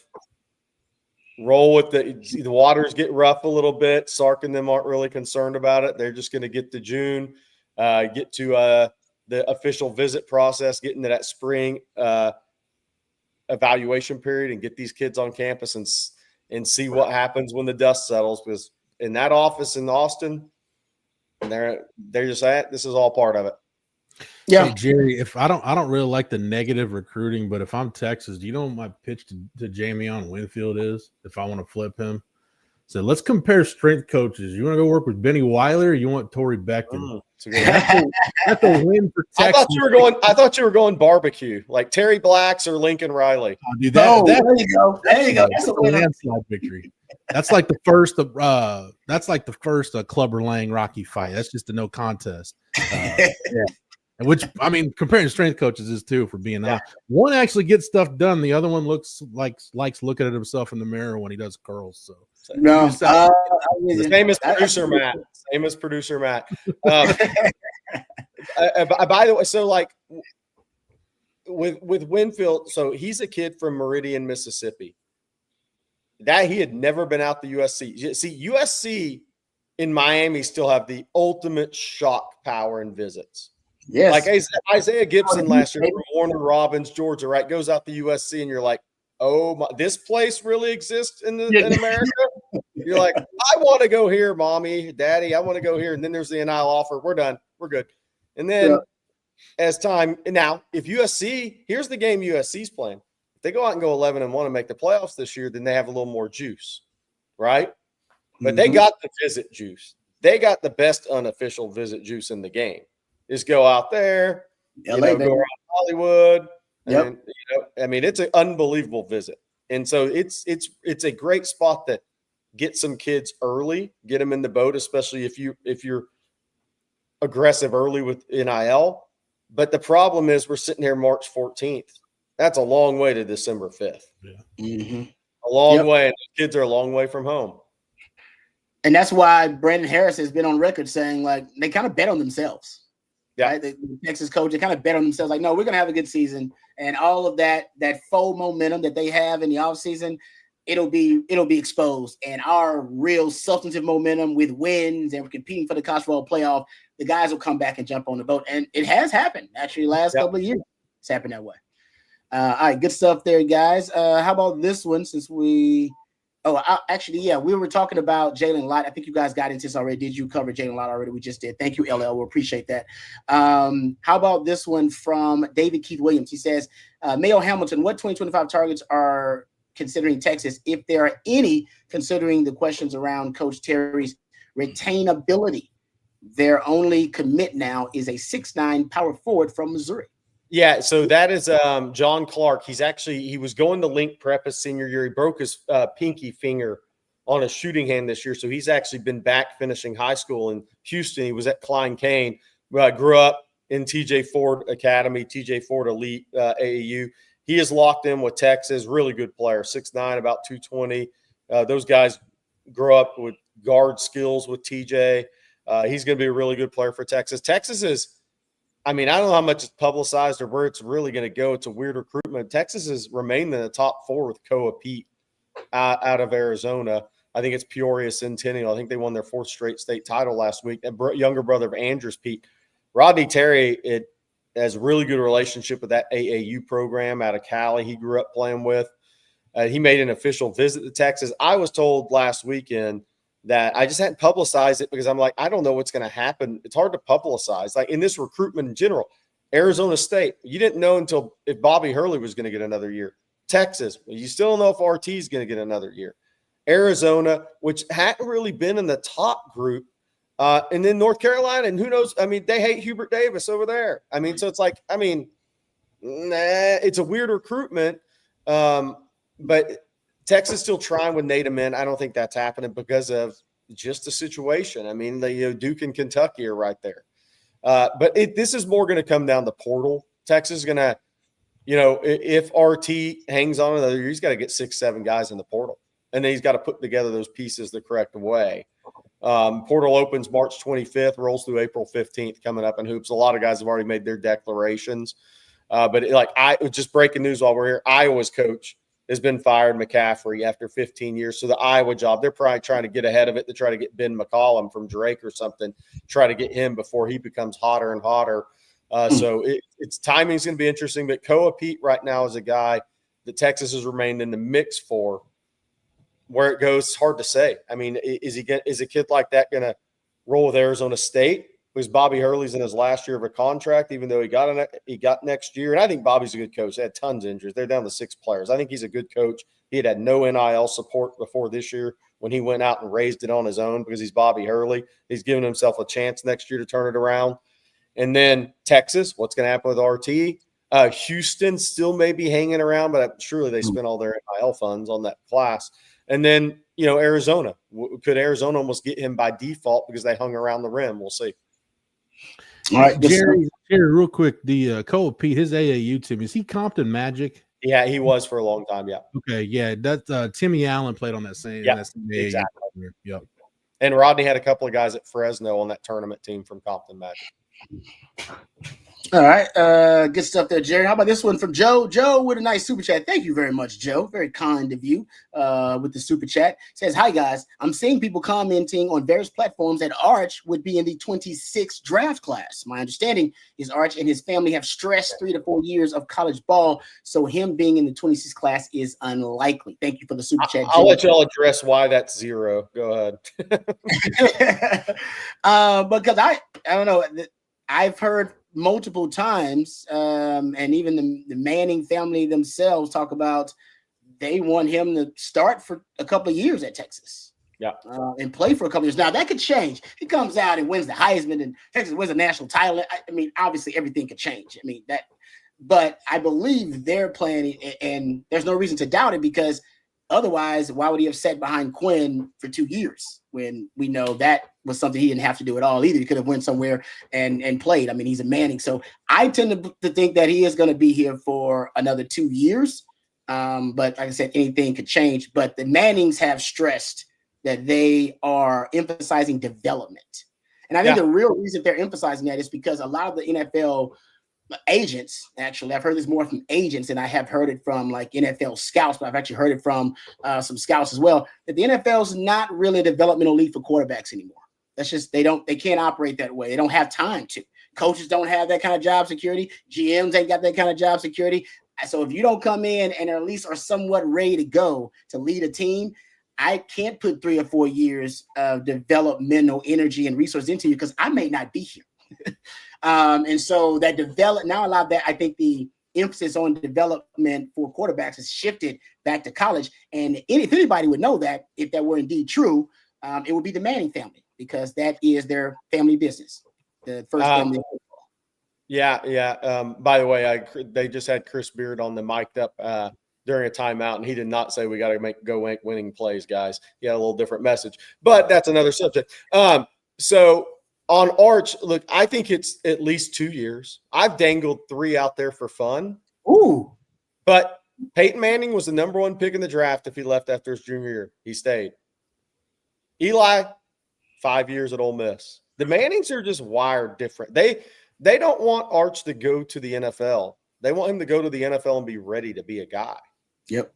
Speaker 2: roll with the waters get rough a little bit. Sark and them aren't really concerned about it. They're just going to get to June, get to the official visit process, get into that spring evaluation period and get these kids on campus and see what happens when the dust settles. Because in that office in Austin, they're just this is all part of it.
Speaker 3: Yeah, hey, Jerry. If I don't really like the negative recruiting, but if I'm Texas, do you know what my pitch to Jamion Winfield is? If I want to flip him, so let's compare strength coaches. You want to go work with Benny Weiler, or you want Tory Beckton? That's a win for Texas.
Speaker 2: I thought you were going barbecue, like Terry Blacks or Lincoln Riley.
Speaker 3: Oh, dude, there you go.
Speaker 1: That's a
Speaker 3: landslide victory. That's like the first. Clubber Lang Rocky fight. That's just a no contest. Yeah. Which, I mean, comparing strength coaches is too, for being honest. One actually gets stuff done. The other one likes looking at himself in the mirror when he does curls. So
Speaker 1: no,
Speaker 2: same as producer Matt. By the way, so like with Winfield, so he's a kid from Meridian, Mississippi. That he had never been out to USC. See, USC in Miami still have the ultimate shock power in visits.
Speaker 1: Yes.
Speaker 2: Like Isaiah Gibson last year from Warner Robins, Georgia, right? Goes out to USC and you're like, oh, my, this place really exists in America? You're like, I want to go here, mommy, daddy. I want to go here. And then there's the NIL offer. We're done. We're good. And then as time – now, if USC – here's the game USC's playing. If they go out and go 11-1 and make the playoffs this year, then they have a little more juice, right? But they got the visit juice. They got the best unofficial visit juice in the game. Just go out there, go around Hollywood. And, I mean, it's an unbelievable visit. And so it's a great spot to get some kids early, get them in the boat, especially if you're aggressive early with NIL. But the problem is we're sitting here March 14th. That's a long way to December 5th. Yeah. A long way. And the kids are a long way from home.
Speaker 1: And that's why Brandon Harris has been on record saying, like, they kind of bet on themselves.
Speaker 2: Yeah.
Speaker 1: Right? The Texas coach, they kind of bet on themselves, like, no, we're gonna have a good season, and all of that faux momentum that they have in the offseason, it'll be exposed. And our real substantive momentum with wins and we're competing for the college football playoff, the guys will come back and jump on the boat. And it has happened actually last couple of years. It's happened that way. All right, good stuff there, guys. How about this one? Since we we were talking about Jalen Lott. I think you guys got into this already. Did you cover Jalen Lott already? We just did. Thank you, LL. We appreciate that. How about this one from David Keith Williams? He says, Mayo Hamilton, what 2025 targets are considering Texas, if there are any, considering the questions around Coach Terry's retainability? Their only commit now is a 6'9" power forward from Missouri.
Speaker 2: Yeah, so that is John Clark. He was going to Link Prep his senior year. He broke his pinky finger on a shooting hand this year, so he's actually been back finishing high school in Houston. He was at Klein Cain. Grew up in TJ Ford Academy, TJ Ford Elite AAU. He is locked in with Texas. Really good player, 6'9", about 220. Those guys grow up with guard skills with TJ. He's going to be a really good player for Texas. Texas is – I mean, I don't know how much it's publicized or where it's really going to go. It's a weird recruitment. Texas has remained in the top 4 with Koa Pete out of Arizona. I think it's Peoria Centennial. I think they won their 4th straight state title last week. A younger brother of Andrews Pete. Rodney Terry has a really good relationship with that AAU program out of Cali he grew up playing with. He made an official visit to Texas. I was told last weekend that I just hadn't publicized it because I'm like, I don't know what's going to happen. It's hard to publicize. Like in this recruitment in general, Arizona State, you didn't know until if Bobby Hurley was going to get another year. Texas, you still don't know if RT is going to get another year. Arizona, which hadn't really been in the top group. And then North Carolina, and who knows? I mean, they hate Hubert Davis over there. I mean, so it's like, it's a weird recruitment. But Texas still trying with Nate Amin. I don't think that's happening because of just the situation. I mean, Duke and Kentucky are right there. But this is more going to come down to portal. Texas is going to, if RT hangs on another year, he's got to get 6-7 guys in the portal. And then he's got to put together those pieces the correct way. Portal opens March 25th, rolls through April 15th, coming up in hoops. A lot of guys have already made their declarations. But just breaking news while we're here, Iowa's coach has been fired, McCaffrey, after 15 years. So the Iowa job, they're probably trying to get ahead of it to try to get Ben McCollum from Drake or something, try to get him before he becomes hotter and hotter. So its timing is going to be interesting. But Koa Pete right now is a guy that Texas has remained in the mix for. Where it goes, it's hard to say. I mean, is a kid like that going to roll with Arizona State? Because Bobby Hurley's in his last year of a contract, even though he got next year. And I think Bobby's a good coach. They had tons of injuries. They're down to 6 players. I think he's a good coach. He had no NIL support before this year when he went out and raised it on his own because he's Bobby Hurley. He's giving himself a chance next year to turn it around. And then Texas, what's going to happen with RT? Houston still may be hanging around, but surely they spent all their NIL funds on that class. And then, Arizona. Could Arizona almost get him by default because they hung around the rim? We'll see.
Speaker 3: All right, Jerry, real quick, the Koa Pete, his AAU team, is he Compton Magic?
Speaker 2: Yeah, he was for a long time, yeah.
Speaker 3: Okay, yeah, that's Timmy Allen played on that same.
Speaker 2: Yeah, exactly. Yep. And Rodney had a couple of guys at Fresno on that tournament team from Compton Magic.
Speaker 1: All right. Good stuff there, Jerry. How about this one from Joe? Joe with a nice super chat. Thank you very much, Joe. Very kind of you with the super chat. Says, hi, guys. I'm seeing people commenting on various platforms that Arch would be in the 26th draft class. My understanding is Arch and his family have stressed 3 to 4 years of college ball, so him being in the 26th class is unlikely. Thank you for the super chat, Joe.
Speaker 2: I'll let y'all address why that's 0. Go ahead.
Speaker 1: Because I don't know. I've heard multiple times, and even the Manning family themselves talk about they want him to start for a couple of years at Texas, and play for a couple of years. Now that could change. He comes out and wins the Heisman, and Texas wins a national title. I mean, obviously everything could change. I mean that, but I believe they're planning, and there's no reason to doubt it because otherwise, why would he have sat behind Quinn for 2 years when we know that was something he didn't have to do at all either? He could have went somewhere and played. I mean, he's a Manning. So I tend to think that he is going to be here for another 2 years. But like I said, anything could change. But the Mannings have stressed that they are emphasizing development. And I think the real reason they're emphasizing that is because a lot of the NFL agents, actually, I've heard this more from agents than I have heard it from like NFL scouts, but I've actually heard it from some scouts as well, that the NFL is not really a developmental league for quarterbacks anymore. That's just, they can't operate that way. They don't have time to. Coaches don't have that kind of job security. GMs ain't got that kind of job security. So if you don't come in and at least are somewhat ready to go to lead a team, I can't put 3 or 4 years of developmental energy and resource into you because I may not be here. And so that now a lot of that, I think the emphasis on development for quarterbacks has shifted back to college. And if anybody would know that, if that were indeed true, it would be the Manning family, because that is their family business. The first family.
Speaker 2: By the way, they just had Chris Beard on the mic'd up during a timeout, and he did not say we got to go winning plays, guys. He had a little different message, but that's another subject. So on Arch, look, I think it's at least 2 years. I've dangled 3 out there for fun.
Speaker 1: Ooh.
Speaker 2: But Peyton Manning was the number 1 pick in the draft if he left after his junior year. He stayed. Eli, 5 years at Ole Miss. The Mannings are just wired different. They don't want Arch to go to the NFL. They want him to go to the NFL and be ready to be a guy.
Speaker 1: Yep.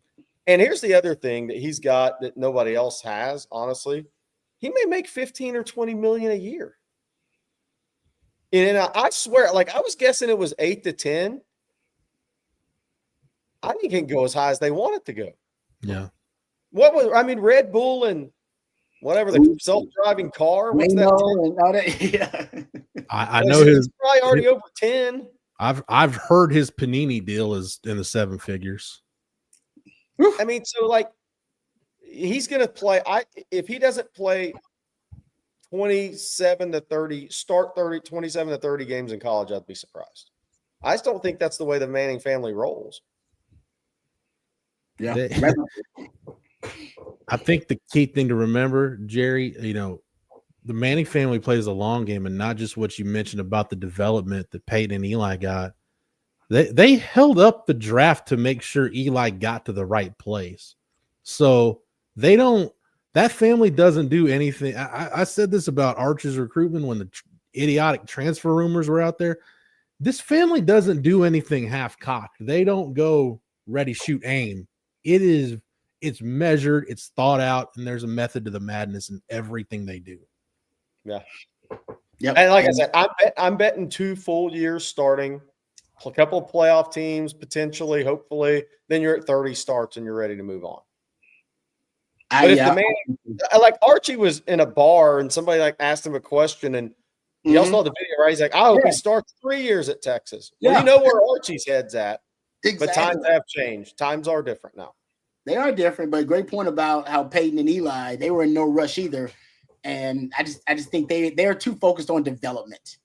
Speaker 2: And here's the other thing that he's got that nobody else has, honestly. He may make 15 or 20 million a year. And I swear, like, I was guessing it was 8 to 10. I think it can go as high as they want it to go.
Speaker 3: Yeah.
Speaker 2: Red Bull and whatever, the self-driving car. What's
Speaker 1: Wingo
Speaker 2: that?
Speaker 1: and all that. Yeah.
Speaker 3: I know his
Speaker 2: probably already over 10.
Speaker 3: I've heard his Panini deal is in the 7 figures.
Speaker 2: I mean, so like he's going to play. If he doesn't play 27 to 30 games in college, I'd be surprised. I just don't think that's the way the Manning family rolls.
Speaker 1: Yeah.
Speaker 3: I think the key thing to remember, Jerry, the Manning family plays a long game, and not just what you mentioned about the development that Peyton and Eli got. They held up the draft to make sure Eli got to the right place. So that family doesn't do anything. I said this about Arch's recruitment when the idiotic transfer rumors were out there. This family doesn't do anything half-cocked. They don't go ready, shoot, aim. It's measured, it's thought out, and there's a method to the madness in everything they do.
Speaker 2: Yeah.
Speaker 1: Yep.
Speaker 2: And like I said, I'm betting 2 full years starting, a couple of playoff teams, potentially, hopefully. Then you're at 30 starts and you're ready to move on. Like Archie was in a bar and somebody like asked him a question, and you all saw the video, right? He's like, I hope he starts 3 years at Texas. Well, you know where Archie's head's at. Exactly. But times have changed. Times are different now.
Speaker 1: They are different, but great point about how Peyton and Eli, they were in no rush either. And I just think they're too focused on development.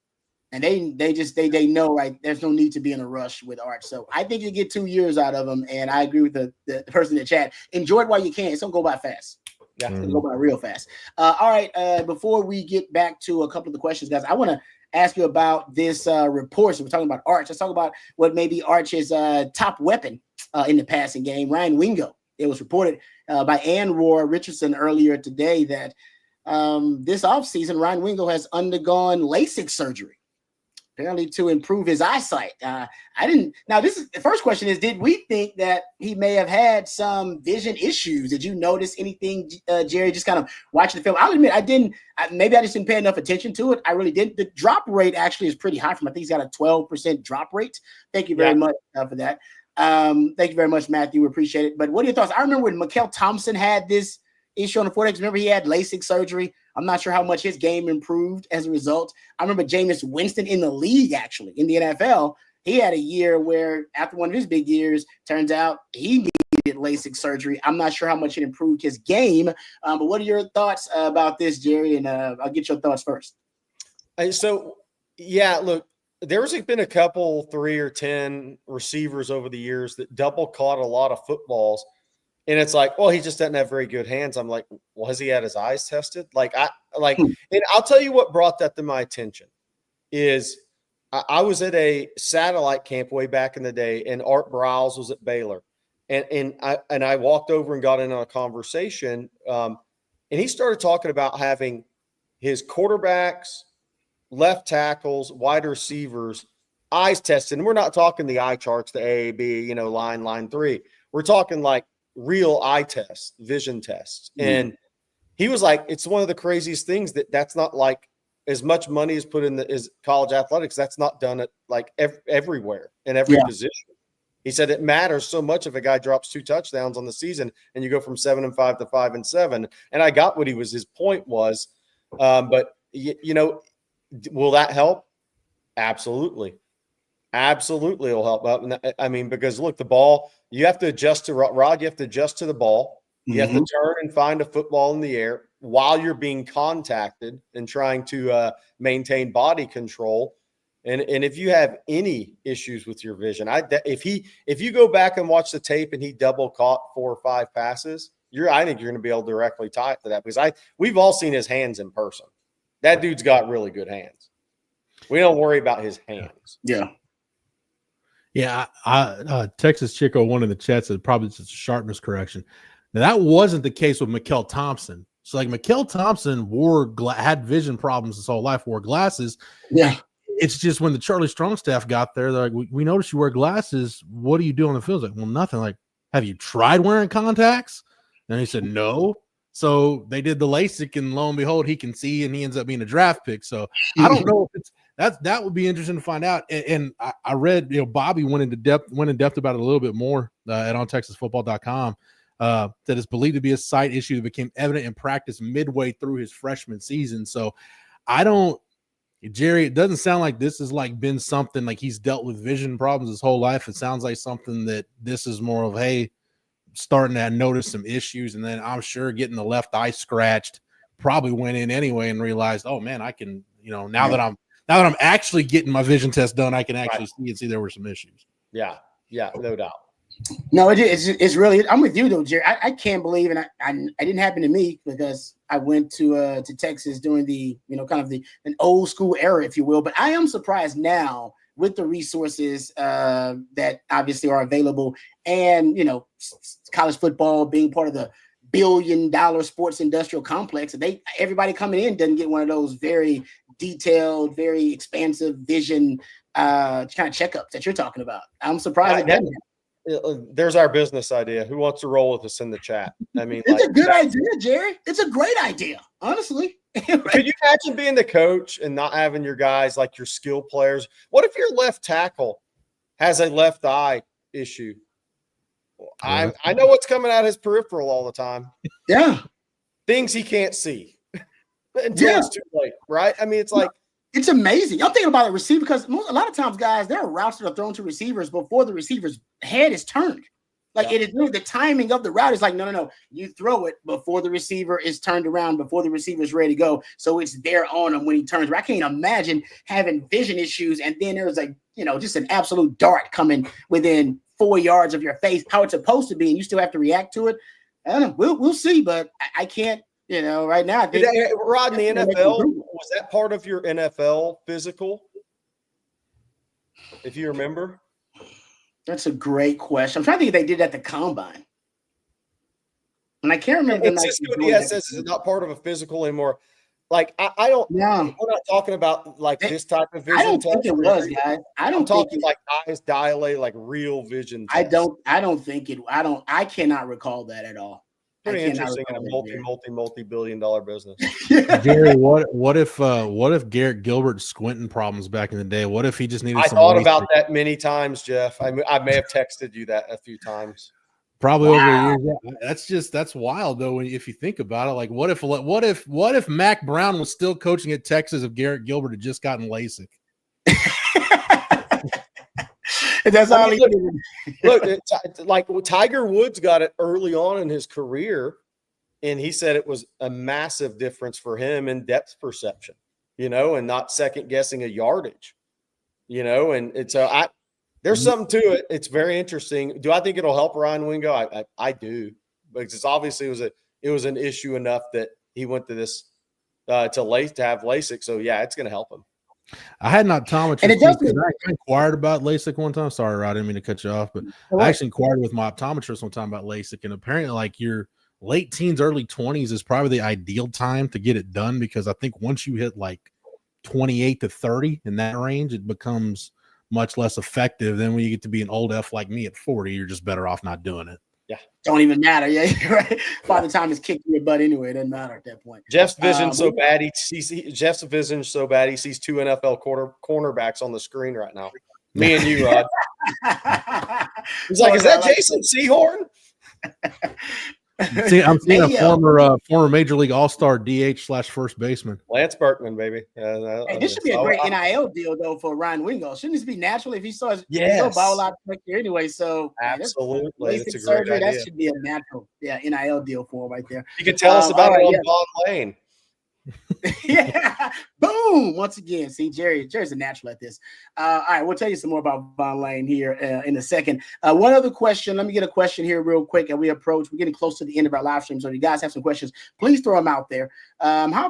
Speaker 1: And they know, right, there's no need to be in a rush with Arch. So I think you get 2 years out of them. And I agree with the person in the chat. Enjoy it while you can. It's going to go by fast. Yeah, it's going to go by real fast. All right. Before we get back to a couple of the questions, guys, I want to ask you about this report. So we're talking about Arch. Let's talk about what may be Arch's top weapon in the passing game, Ryan Wingo. It was reported by Ann Rohr Richardson earlier today that this offseason, Ryan Wingo has undergone LASIK surgery, apparently to improve his eyesight. Now, this is the first question is, did we think that he may have had some vision issues? Did you notice anything, Jerry, just kind of watching the film? I'll admit, I didn't. Maybe I just didn't pay enough attention to it. I really didn't. The drop rate actually is pretty high from, I think he's got a 12% drop rate. Thank you very much for that. Thank you very much, Matthew. We appreciate it. But what are your thoughts? I remember when Mikael Thompson had this issue on the forehead. Remember, he had LASIK surgery. I'm not sure how much his game improved as a result. I remember Jameis Winston in the league, actually, in the NFL. He had a year where, after one of his big years, turns out he needed LASIK surgery. I'm not sure how much it improved his game. But what are your thoughts about this, Jerry? And I'll get your thoughts first.
Speaker 2: Look, there's been a couple 3 or 10 receivers over the years that double caught a lot of footballs. And it's like, well, he just doesn't have very good hands. I'm like, well, has he had his eyes tested? And I'll tell you what brought that to my attention is I was at a satellite camp way back in the day, and Art Briles was at Baylor. And I walked over and got in on a conversation. And he started talking about having his quarterbacks left tackles, wide receivers, eyes tested. And we're not talking the eye charts, the AAB, line 3. We're talking like real eye tests, vision tests. And he was like, it's one of the craziest things that's not like as much money is put in as college athletics. That's not done at like everywhere in every position. He said it matters so much if a guy drops 2 touchdowns on the season and you go from 7-5 to 5-7. And I got what his point was. But will that help? Absolutely. Absolutely. It'll help out. I mean, because look, the ball, you have to adjust to Rod. You have to adjust to the ball. You have to turn and find a football in the air while you're being contacted and trying to maintain body control. And if you have any issues with your vision, if you go back and watch the tape and he double caught 4 or 5 passes, I think you're going to be able to directly tie it to that, because we've all seen his hands in person. That dude's got really good hands. We don't worry about his hands.
Speaker 1: Yeah.
Speaker 3: Yeah. Texas Chico, one in the chat, said probably just a sharpness correction. Now, that wasn't the case with Mikel Thompson. So, like, Mikel Thompson had vision problems his whole life, wore glasses.
Speaker 1: Yeah.
Speaker 3: It's just when the Charlie Strong staff got there, they're like, we noticed you wear glasses. What do you do on the field? Like, well, nothing. Like, have you tried wearing contacts? And he said, no. So they did the LASIK, and lo and behold, he can see, and he ends up being a draft pick. So I don't know if that would be interesting to find out. And I read, Bobby went in depth about it a little bit more at ontexasfootball.com. That is believed to be a sight issue that became evident in practice midway through his freshman season. So Jerry, it doesn't sound like this has like been something like he's dealt with vision problems his whole life. It sounds like something that this is more of, hey, starting to notice some issues. And then I'm sure getting the left eye scratched probably went in anyway and realized, oh man, I can, now that I'm actually getting my vision test done, I can actually see there were some issues.
Speaker 2: Yeah. Yeah. No doubt.
Speaker 1: No, it's really. I'm with you though, Jerry. I can't believe, and I didn't happen to me because I went to Texas during the kind of an old school era, if you will. But I am surprised now with the resources that obviously are available, and college football being part of the billion-dollar sports industrial complex. Everybody coming in doesn't get one of those very detailed, very expansive vision kind of checkups that you're talking about. I'm surprised.
Speaker 2: There's our business idea. Who wants to roll with us in the chat? I mean,
Speaker 1: it's a good idea, Jerry. It's a great idea, honestly.
Speaker 2: Could you imagine being the coach and not having your guys, like your skill players? What if your left tackle has a left eye issue? I know what's coming out his peripheral all the time.
Speaker 1: Yeah.
Speaker 2: Things he can't see until it's too late, right? I mean, it's like,
Speaker 1: it's amazing. I'm thinking about a receiver because a lot of times, guys, there are routes that are thrown to receivers before the receiver's head is turned. Like it is really the timing of the route is like, no. You throw it before the receiver is turned around, before the receiver is ready to go. So it's there on him when he turns. But I can't imagine having vision issues and then there's just an absolute dart coming within 4 yards of your face, how it's supposed to be, and you still have to react to it. I don't know. We'll see, but I can't. Right now, I think
Speaker 2: Rod, in the NFL, was that part of your NFL physical? If you remember,
Speaker 1: that's a great question. I'm trying to think if they did at the combine, and I can't remember.
Speaker 2: Cisco DSS is not part of a physical anymore. Like I don't.
Speaker 1: No,
Speaker 2: we're not talking about like this type of vision.
Speaker 1: I don't think it was, guys. I'm
Speaker 2: talking like eyes dilate, like real vision.
Speaker 1: I don't think it. I cannot recall that at all.
Speaker 2: Pretty interesting in a multi-billion-dollar business.
Speaker 3: Jerry, what if Garrett Gilbert's squinting problems back in the day? What if he just needed?
Speaker 2: I thought about that many times, Jeff. I may have texted you that a few times.
Speaker 3: Probably over the years. That's wild though. If you think about it, like what if Mac Brown was still coaching at Texas if Garrett Gilbert had just gotten LASIK?
Speaker 1: That's all he did.
Speaker 2: Look, like Tiger Woods got it early on in his career, and he said it was a massive difference for him in depth perception, and not second guessing a yardage, and it's there's something to it. It's very interesting. Do I think it'll help Ryan Wingo? I do, because it's obviously it was an issue enough that he went to this to have LASIK. So yeah, it's going to help him.
Speaker 3: I had an optometrist. And I inquired about LASIK one time. Sorry, Rod, I didn't mean to cut you off, but I actually inquired with my optometrist one time about LASIK, and apparently, like your late teens, early 20s is probably the ideal time to get it done, because I think once you hit like 28 to 30 in that range, it becomes much less effective. Then when you get to be an old F like me at 40, you're just better off not doing it.
Speaker 2: Yeah.
Speaker 1: Don't even matter. Yeah, right. By the time it's kicked in your butt anyway, it doesn't matter at that point.
Speaker 2: Jeff's vision so bad he sees Jeff's vision so bad he sees 2 NFL cornerbacks on the screen right now. Me and you, Rod. He's like, is that Jason Sehorn?
Speaker 3: See, I'm seeing a former Major League All-Star DH/first baseman.
Speaker 2: Lance Berkman, baby.
Speaker 1: Hey, this should be a great NIL deal though for Ryan Wingo. Shouldn't this be natural if he starts ball out next year anyway? So
Speaker 2: absolutely,
Speaker 1: that's a great surgery. That should be a natural, NIL deal for him right there.
Speaker 2: You can tell us about it on Vaughn Lane.
Speaker 1: Yeah, boom! Once again, see, Jerry's a natural at this. All right, we'll tell you some more about Vaughn Lane here in a second. One other question. Let me get a question here real quick, and we're getting close to the end of our live stream. So if you guys have some questions, please throw them out there.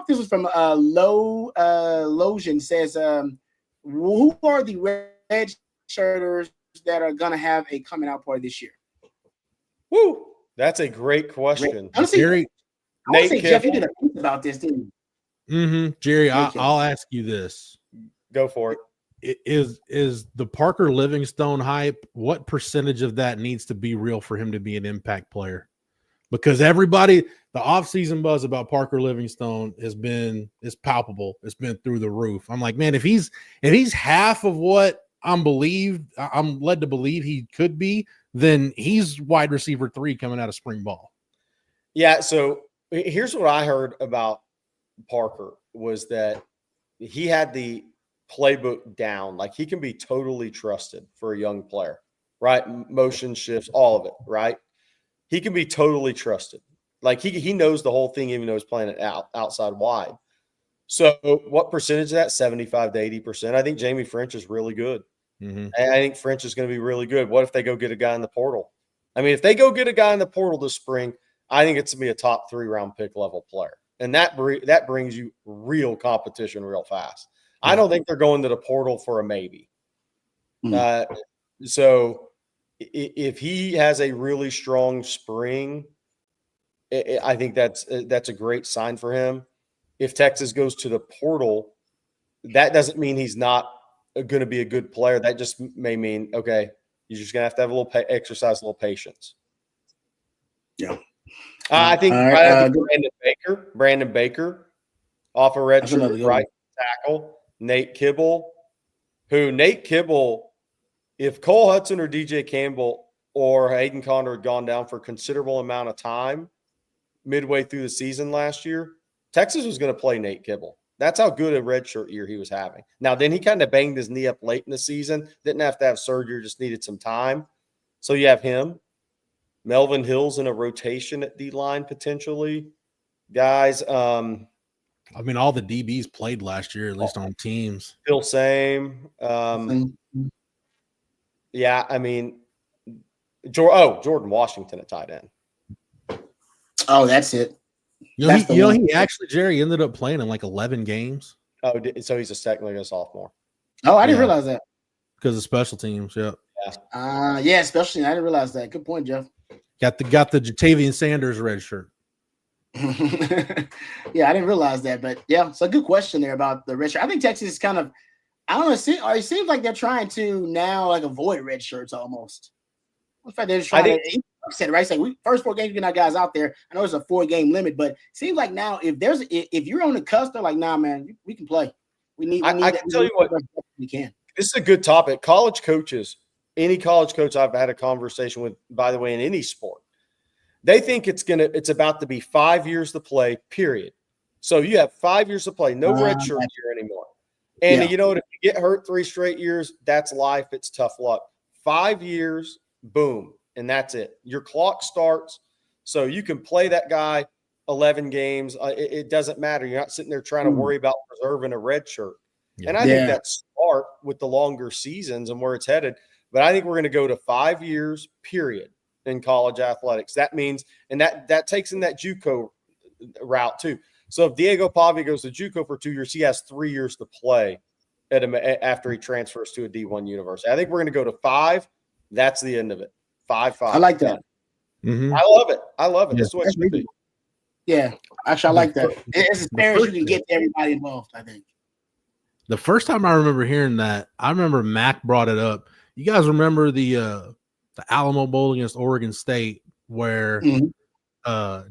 Speaker 1: This is from Lojan says, who are the Redshirters that are gonna have a coming out party this year?
Speaker 2: Woo! That's a great question.
Speaker 3: Jerry,
Speaker 1: I say, Jeff, you did a piece about this, didn't you?
Speaker 3: Jerry, I'll ask you this.
Speaker 2: Go for it.
Speaker 3: Is the Parker Livingstone hype, what percentage of that needs to be real for him to be an impact player? Because the offseason buzz about Parker Livingstone is palpable. It's been through the roof. I'm like, man, if he's half of what I'm led to believe he could be, then he's wide receiver 3 coming out of spring ball.
Speaker 2: Yeah, so here's what I heard about Parker was that he had the playbook down. Like, he can be totally trusted for a young player, right? Motion shifts, all of it, right? He can be totally trusted. Like, he knows the whole thing, even though he's playing it outside wide. So what percentage of that? 75 to 80%. I think Jamie French is really good.
Speaker 3: Mm-hmm.
Speaker 2: I think French is going to be really good. What if they go get a guy in the portal? I mean, if they go get a guy in the portal this spring, I think it's going to be a top 3 round pick level player. And that brings you real competition real fast. I don't think they're going to the portal for a maybe. So if he has a really strong spring, I think that's a great sign for him. If Texas goes to the portal, that doesn't mean he's not going to be a good player. That just may mean, okay, you're just going to have a little exercise, a little patience.
Speaker 1: Yeah.
Speaker 2: I think Brandon Baker off a redshirt right tackle. Nate Kibble, if Cole Hudson or DJ Campbell or Hayden Conner had gone down for a considerable amount of time midway through the season last year, Texas was going to play Nate Kibble. That's how good a redshirt year he was having. Now, then he kind of banged his knee up late in the season. Didn't have to have surgery, just needed some time. So you have him. Melvin Hill's in a rotation at D-line potentially. Guys,
Speaker 3: I mean, all the DBs played last year, at least on teams.
Speaker 2: Still same. Yeah, I mean, Jordan Washington at tight end.
Speaker 1: Oh, that's it.
Speaker 3: He actually, Jerry, ended up playing in like 11 games.
Speaker 2: Oh, so he's technically a sophomore.
Speaker 1: Oh, I didn't realize that.
Speaker 3: Because of special teams, yeah.
Speaker 1: Special teams. I didn't realize that. Good point, Jeff.
Speaker 3: Got the Jatavian Sanders red shirt.
Speaker 1: Yeah, I didn't realize that, but yeah, it's a good question there about the red shirt. I think Texas is kind of, I don't know, it seems like they're trying to now like avoid red shirts almost. In fact, they're just trying to, said right, say we first 4 games get our guys out there. I know it's a 4-game limit, but it seems like now if you're on the cusp, they're like, nah, man, we can play. I can tell you what,
Speaker 2: we can. This is a good topic. College coaches, any college coach I've had a conversation with, by the way, in any sport, they think it's about to be 5 years to play, period. So you have 5 years to play, no red shirt year anymore. And you know what? If you get hurt 3 straight years, that's life. It's tough luck. 5 years, boom, and that's it. Your clock starts, so you can play that guy 11 games. It doesn't matter. You're not sitting there trying to worry about preserving a red shirt. Yeah. And I think that's smart with the longer seasons and where it's headed. But I think we're going to go to 5 years, period, in college athletics. That means, and that takes in that JUCO route too. So if Diego Pavia goes to JUCO for 2 years, he has 3 years to play after he transfers to a D1 university. I think we're going to go to 5. That's the end of it. 5.
Speaker 1: I like that.
Speaker 2: Mm-hmm. I love it. Yeah. That's what it should be.
Speaker 1: Yeah, actually, I like that. It's as fair as you can get everybody involved, I think.
Speaker 3: The first time I remember hearing that, I remember Mac brought it up. You guys remember the Alamo Bowl against Oregon State where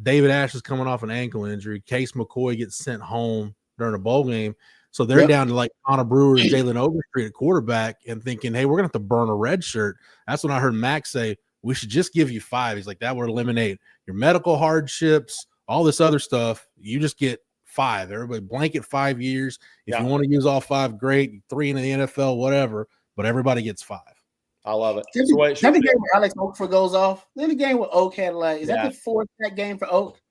Speaker 3: David Ash is coming off an ankle injury. Case McCoy gets sent home during a bowl game. So they're down to like Connor Brewer and Jalen Overstreet at quarterback and thinking, hey, we're going to have to burn a red shirt. That's when I heard Mac say, we should just give you 5. He's like, that would eliminate your medical hardships, all this other stuff. You just get 5. Everybody blanket 5 years. If you want to use all 5, great. 3 in the NFL, whatever. But everybody gets 5.
Speaker 2: I love it.
Speaker 1: Is that the game where Alex Okafor goes off? Then the game where Oak had is that the 4th that game for Oak?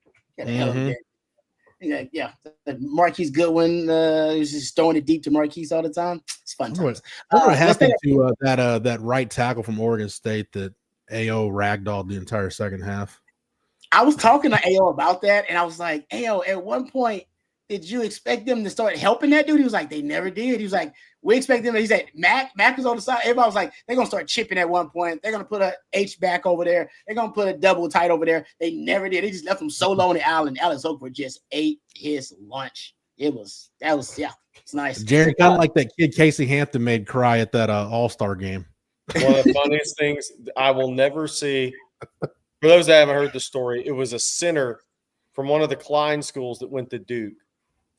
Speaker 1: Yeah. Marquise Goodwin is just throwing it deep to Marquise all the time. It's fun times.
Speaker 3: What happened to that right tackle from Oregon State that AO ragdolled the entire second half?
Speaker 1: I was talking to AO about that, and I was like, AO, at one point, did you expect them to start helping that dude? He was like, they never did. He was like, we expect them. He said, Mac was on the side. Everybody was like, they're going to start chipping at one point. They're going to put a H back over there. They're going to put a double tight over there. They never did. They just left him so low on the island. Alex Okafor just ate his lunch. It's nice.
Speaker 3: Jerry, kind of like that kid Casey Hampton made cry at that All-Star game.
Speaker 2: One of the funniest things I will never see. For those that haven't heard the story, it was a center from one of the Klein schools that went to Duke.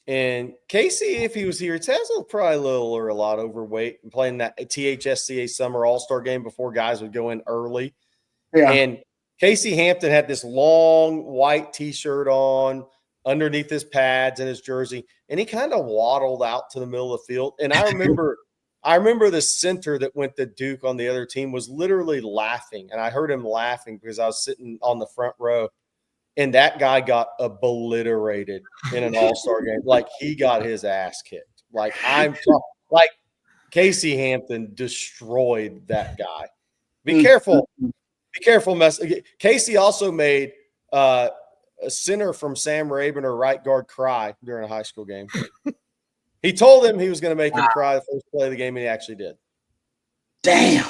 Speaker 2: And Casey, if he was here, it's probably a little or a lot overweight and playing that THSCA Summer All-Star game before guys would go in early. Yeah. And Casey Hampton had this long white T-shirt on underneath his pads and his jersey, and he kind of waddled out to the middle of the field. And I remember the center that went to Duke on the other team was literally laughing, and I heard him laughing because I was sitting on the front row. And that guy got obliterated in an all-star game. Like, he got his ass kicked. Like, Casey Hampton destroyed that guy. Be careful. Be careful. Casey also made a center from Sam Rabin or right guard cry during a high school game. He told him he was going to make him cry the first play of the game, and he actually did.
Speaker 1: Damn.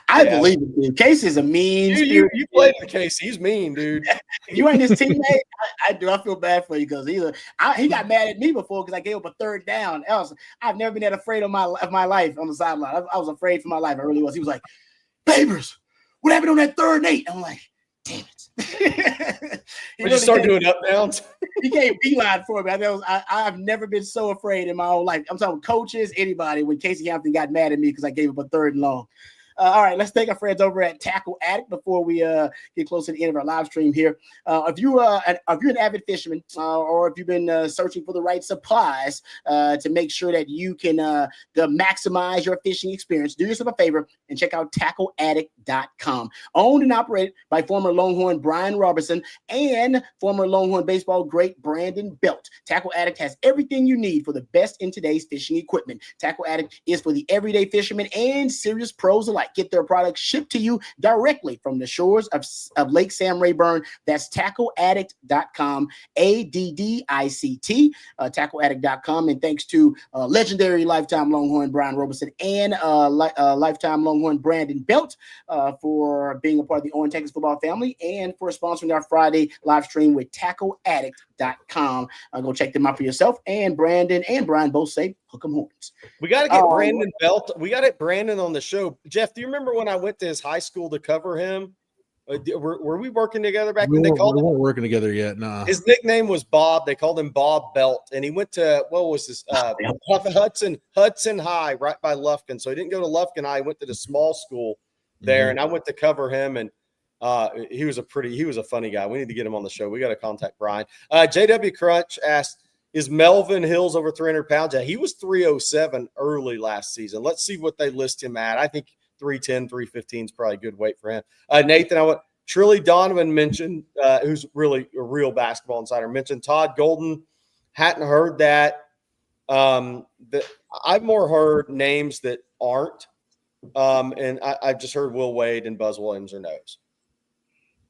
Speaker 1: I believe it, dude. Casey's a mean
Speaker 2: you played with Casey. He's mean, dude.
Speaker 1: You ain't his teammate? I do. I feel bad for you because he got mad at me before because I gave up a third down. I've never been that afraid of my life on the sideline. I was afraid for my life. I really was. He was like, Babers, what happened on that 3rd and 8? I'm like, damn it.
Speaker 2: When you start doing up downs?
Speaker 1: He gave beeline for me. I've never been so afraid in my whole life. I'm talking coaches, anybody, when Casey Hampton got mad at me because I gave up a 3rd and long. All right, let's thank our friends over at Tackle Addict before we get close to the end of our live stream here. If you're an avid fisherman or if you've been searching for the right supplies to make sure that you can maximize your fishing experience, do yourself a favor and check out TackleAddict.com. Owned and operated by former Longhorn Brian Robertson and former Longhorn baseball great Brandon Belt. Tackle Addict has everything you need for the best in today's fishing equipment. Tackle Addict is for the everyday fisherman and serious pros alike. Get their products shipped to you directly from the shores of Lake Sam Rayburn. That's TackleAddict.com, ADDICT, TackleAddict.com. And thanks to legendary lifetime Longhorn Brian Robertson and lifetime Longhorn Brandon Belt for being a part of the Owen Texas football family and for sponsoring our Friday live stream with TackleAddict.com. Go check them out for yourself. And Brandon and Brian both say hook 'em horns.
Speaker 2: We got to get Brandon Belt. We got it, Brandon, on the show. Jeff, do you remember when I went to his high school to cover him? Were we working together back then?
Speaker 3: We weren't working together yet. Nah.
Speaker 2: His nickname was Bob. They called him Bob Belt, and he went to what was this? Hudson High, right by Lufkin. So he didn't go to Lufkin High. He went to the small school there, and I went to cover him. And he was a funny guy. We need to get him on the show. We got to contact Brian. JW Crunch asked, is Melvin Hills over 300 pounds? Yeah, he was 307 early last season. Let's see what they list him at. I think 310, 315 is probably a good weight for him. Nathan, Trilly Donovan mentioned, who's really a real basketball insider, mentioned Todd Golden. Hadn't heard that. I've more heard names that aren't. And I've just heard Will Wade and Buzz Williams are no's.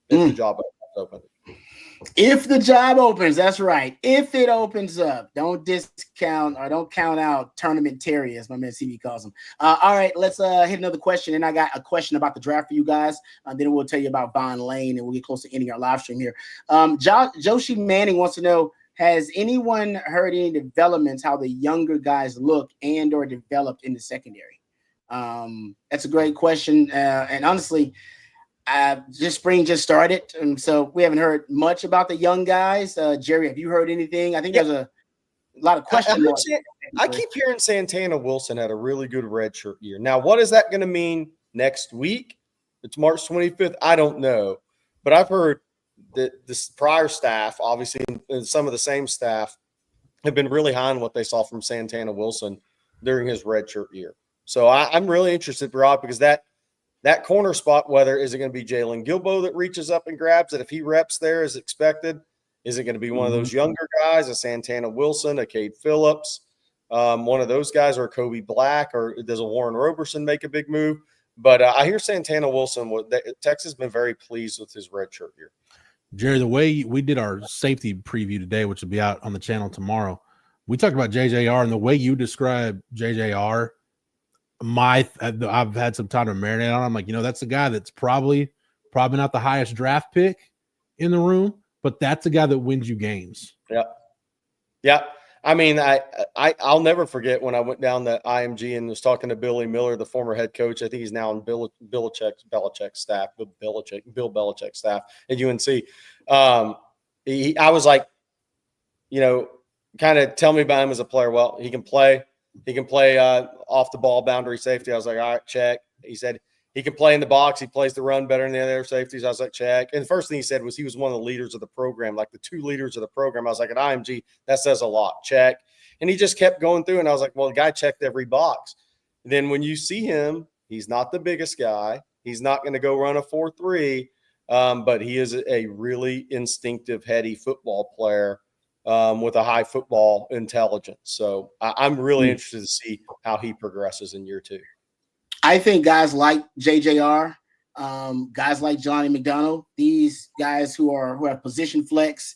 Speaker 2: If the job opens.
Speaker 1: If the job opens, that's right. If it opens up, don't discount or don't count out Tournament Terry, as my man CB calls him. All right, let's hit another question. And I got a question about the draft for you guys. Then we'll tell you about Von Lane, and we'll get close to ending our live stream here. Joshi Manning wants to know, has anyone heard any developments how the younger guys look and or developed in the secondary? That's a great question. And honestly, just spring just started, and so we haven't heard much about the young guys. Jerry, have you heard anything? I think there's a lot of question marks.
Speaker 2: I keep hearing Santana Wilson had a really good redshirt year. Now, what is that going to mean next week? It's March 25th. I don't know, but I've heard that this prior staff, obviously, and some of the same staff, have been really high on what they saw from Santana Wilson during his redshirt year. So I'm really interested, Rod, because that corner spot, whether is it going to be Jalen Gilbo that reaches up and grabs it if he reps there as expected? Is it going to be one of those younger guys, a Santana Wilson, a Cade Phillips, one of those guys, or Kobe Black, or does a Warren Roberson make a big move? But I hear Santana Wilson, Texas has been very pleased with his redshirt year.
Speaker 3: Jerry, the way we did our safety preview today, which will be out on the channel tomorrow, we talked about JJR, and the way you describe JJR, I've had some time to marinate on. I'm like, that's a guy that's probably not the highest draft pick in the room, but that's a guy that wins you games.
Speaker 2: Yeah. I mean, I'll never forget when I went down to IMG and was talking to Billy Miller, the former head coach. I think he's now on Bill Belichick's staff staff at UNC. I was like, kind of tell me about him as a player. Well, he can play. He can play off the ball boundary safety. I was like, all right, check. He said he can play in the box. He plays the run better than the other safeties. I was like, check. And the first thing he said was he was one of the leaders of the program, like the two leaders of the program. I was like, at IMG, that says a lot. Check. And he just kept going through. And I was like, well, the guy checked every box. And then when you see him, he's not the biggest guy. He's not going to go run a 4.3, but he is a really instinctive, heady football player. With a high football intelligence. So I'm really interested to see how he progresses in year two.
Speaker 1: I think guys like JJR, guys like Johnny McDonald, these guys who have position flex,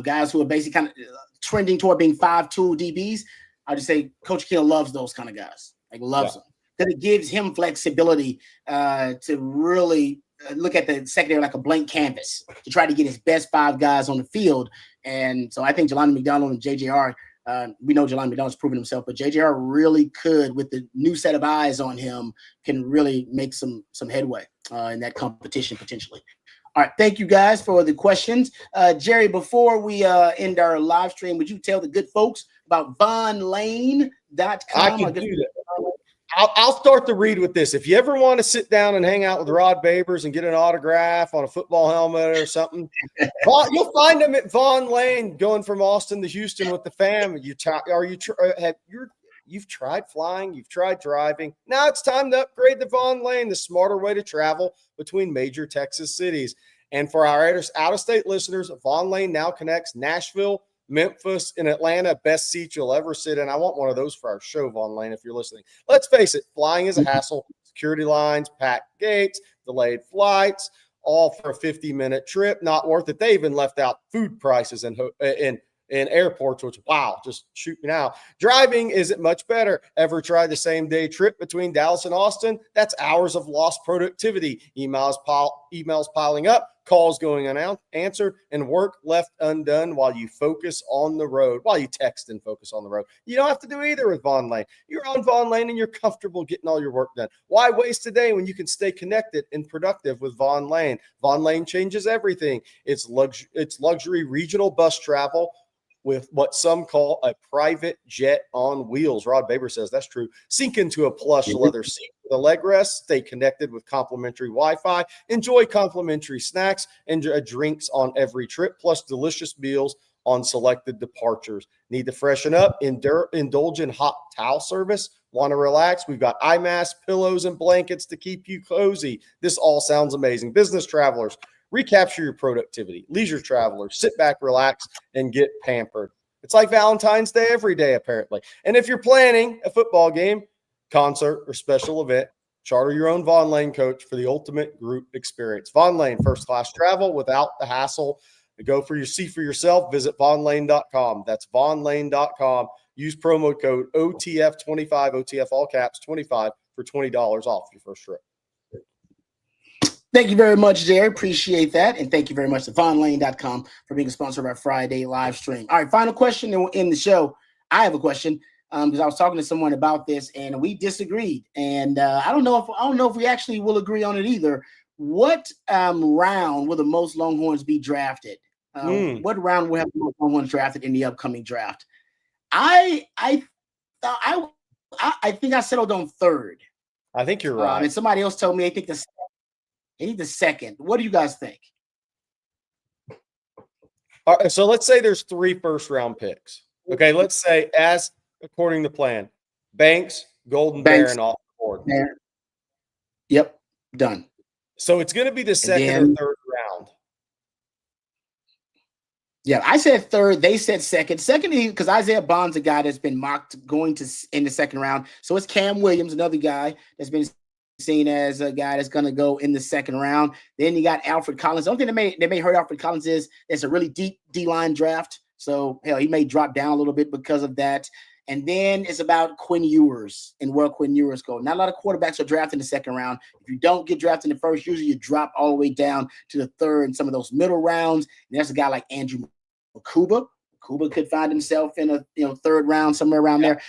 Speaker 1: guys who are basically kind of trending toward being 5'2" DBs, I just say Coach Kill loves those kind of guys. Like loves them. Because it gives him flexibility to really look at the secondary like a blank canvas to try to get his best five guys on the field. And so I think Jelani McDonald and JJR, we know Jelani McDonald's proven himself, but JJR really could, with the new set of eyes on him, can really make some headway in that competition potentially. All right, thank you guys for the questions. Jerry, before we end our live stream, would you tell the good folks about vonlane.com?
Speaker 2: I can do that. I'll start the read with this. If you ever want to sit down and hang out with Rod Babers and get an autograph on a football helmet or something, you'll find him at Vaughn Lane going from Austin to Houston with the fam. You've tried flying, you've tried driving. Now it's time to upgrade to Vaughn Lane, the smarter way to travel between major Texas cities. And for our out-of-state listeners, Vaughn Lane now connects Nashville, Memphis, and Atlanta. Best seat you'll ever sit in. I want one of those for our show, Vaughn Lane, if you're listening. Let's face it, flying is a hassle. Security lines, packed gates, delayed flights, all for a 50-minute trip. Not worth it. They even left out food prices in airports, which, wow, just shoot me now. Driving isn't much better. Ever tried the same-day trip between Dallas and Austin? That's hours of lost productivity. Emails piling up, calls going unanswered, and work left undone while you focus on the road, while you text and focus on the road. You don't have to do either with Vaughn Lane. You're on Vaughn Lane and you're comfortable getting all your work done. Why waste a day when you can stay connected and productive with Vaughn Lane? Vaughn Lane changes everything. It's luxury regional bus travel with what some call a private jet on wheels. Rod Baber says that's true. Sink into a plush leather seat with a leg rest. Stay connected with complimentary Wi-Fi. Enjoy complimentary snacks and drinks on every trip, plus delicious meals on selected departures. Need to freshen up? Indulge in hot towel service? Want to relax? We've got eye masks, pillows, and blankets to keep you cozy. This all sounds amazing. Business travelers, recapture your productivity. Leisure travelers, sit back, relax, and get pampered. It's like Valentine's Day every day, apparently. And if you're planning a football game, concert, or special event, charter your own Vaughn Lane coach for the ultimate group experience. Vaughn Lane, first-class travel without the hassle. Go for your see for yourself. Visit vonlane.com. That's vonlane.com. Use promo code OTF25, OTF all caps 25 for $20 off your first trip.
Speaker 1: Thank you very much, Jerry. Appreciate that. And thank you very much to vonlane.com for being a sponsor of our Friday live stream. All right, final question in the show. I have a question because I was talking to someone about this and we disagreed. And I don't know if we actually will agree on it either. What round will the most Longhorns be drafted? What round will have the most Longhorns drafted in the upcoming draft? I think I settled on third.
Speaker 2: I think you're right.
Speaker 1: And somebody else told me they think the second. What do you guys think?
Speaker 2: All right, so let's say there's 3 first-round picks. Okay, let's say as according to plan, Banks, Golden Bear, and off the board.
Speaker 1: Yep, done.
Speaker 2: So it's going to be the second or third round.
Speaker 1: Yeah, I said third. They said second. Second, because Isaiah Bond's a guy that's been mocked going to in the second round. So it's Cam Williams, another guy that's been seen as a guy that's going to go in the second round. Then you got Alfred Collins. The only thing that may hurt Alfred Collins is it's a really deep D-line draft. So, hell, he may drop down a little bit because of that. And then it's about Quinn Ewers and where Quinn Ewers go. Not a lot of quarterbacks are drafted in the second round. If you don't get drafted in the first, usually you drop all the way down to the third and some of those middle rounds. And there's a guy like Andrew Kuba. Kuba could find himself in a third round, somewhere around there.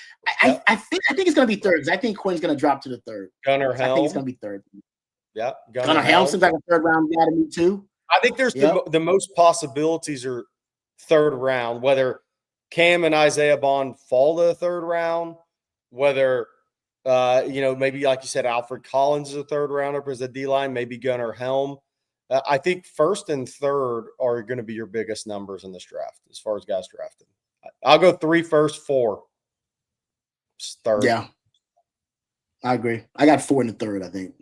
Speaker 1: I think it's going to be third because I think Quinn's going to drop to the third.
Speaker 2: Gunnar Helm.
Speaker 1: I think it's going to be third.
Speaker 2: Yeah,
Speaker 1: Gunnar Helm seems like a third round guy to me too.
Speaker 2: I think there's the most possibilities are third round, whether Cam and Isaiah Bond fall to the third round, whether maybe like you said, Alfred Collins is a third rounder as a D-line, maybe Gunnar Helm. I think first and third are going to be your biggest numbers in this draft as far as guys drafted. I'll go 3 first, 4 third.
Speaker 1: Yeah, I agree. I got 4 in the third, I think.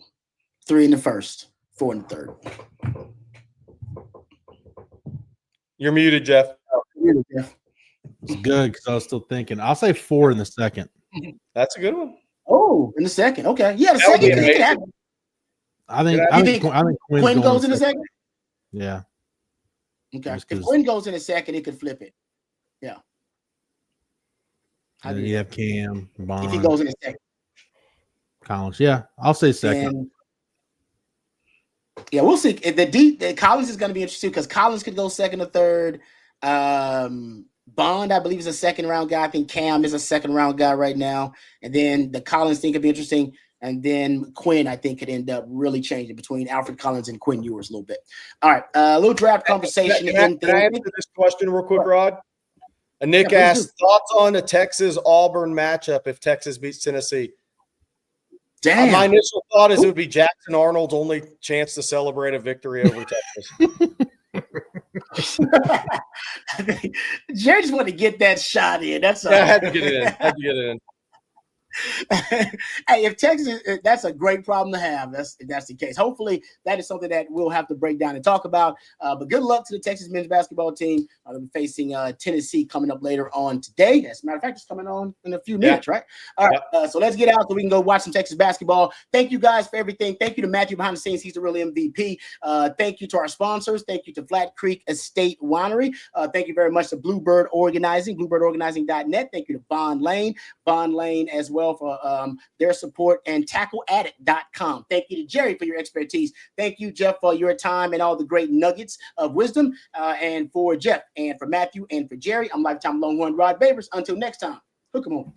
Speaker 1: 3 in the first, 4 in the third.
Speaker 2: You're muted, Jeff.
Speaker 3: It's good because I was still thinking. I'll say 4 in the second.
Speaker 2: That's a good one.
Speaker 1: Oh, in the second. Okay. Yeah, the second can happen.
Speaker 3: I think
Speaker 1: Quinn goes in the second?
Speaker 3: Yeah.
Speaker 1: Okay. If Quinn goes in the second, it could flip it. Yeah.
Speaker 3: You have Cam, Bond.
Speaker 1: If he goes in the second.
Speaker 3: Collins. Yeah, I'll say second.
Speaker 1: Yeah, we'll see. The Collins is going to be interesting because Collins could go second or third. Bond, I believe, is a second round guy. I think Cam is a second round guy right now. And then the Collins thing could be interesting. And then Quinn, I think, could end up really changing between Alfred Collins and Quinn Ewers a little bit. All right, a little draft conversation.
Speaker 2: Can I answer this question real quick, Rod? Nick asked, thoughts on a Texas-Auburn matchup if Texas beats Tennessee?
Speaker 1: Damn.
Speaker 2: My initial thought is it would be Jackson Arnold's only chance to celebrate a victory over Texas.
Speaker 1: Jerry just wanted to get that shot in. That's all.
Speaker 2: I had to get it in.
Speaker 1: Hey, if Texas, that's a great problem to have. If that's the case. Hopefully, that is something that we'll have to break down and talk about. But good luck to the Texas men's basketball team. They'll be facing Tennessee coming up later on today. As a matter of fact, it's coming on in a few minutes, right? All right. So let's get out so we can go watch some Texas basketball. Thank you guys for everything. Thank you to Matthew behind the scenes. He's the real MVP. Thank you to our sponsors. Thank you to Flat Creek Estate Winery. Thank you very much to Bluebird Organizing, bluebirdorganizing.net. Thank you to Bond Lane as well for their support, and tackleaddict.com. Thank you to Jerry for your expertise. Thank you, Jeff, for your time and all the great nuggets of wisdom. And for Jeff and for Matthew and for Jerry, I'm Lifetime Longhorn Rod Babers. Until next time, hook 'em on.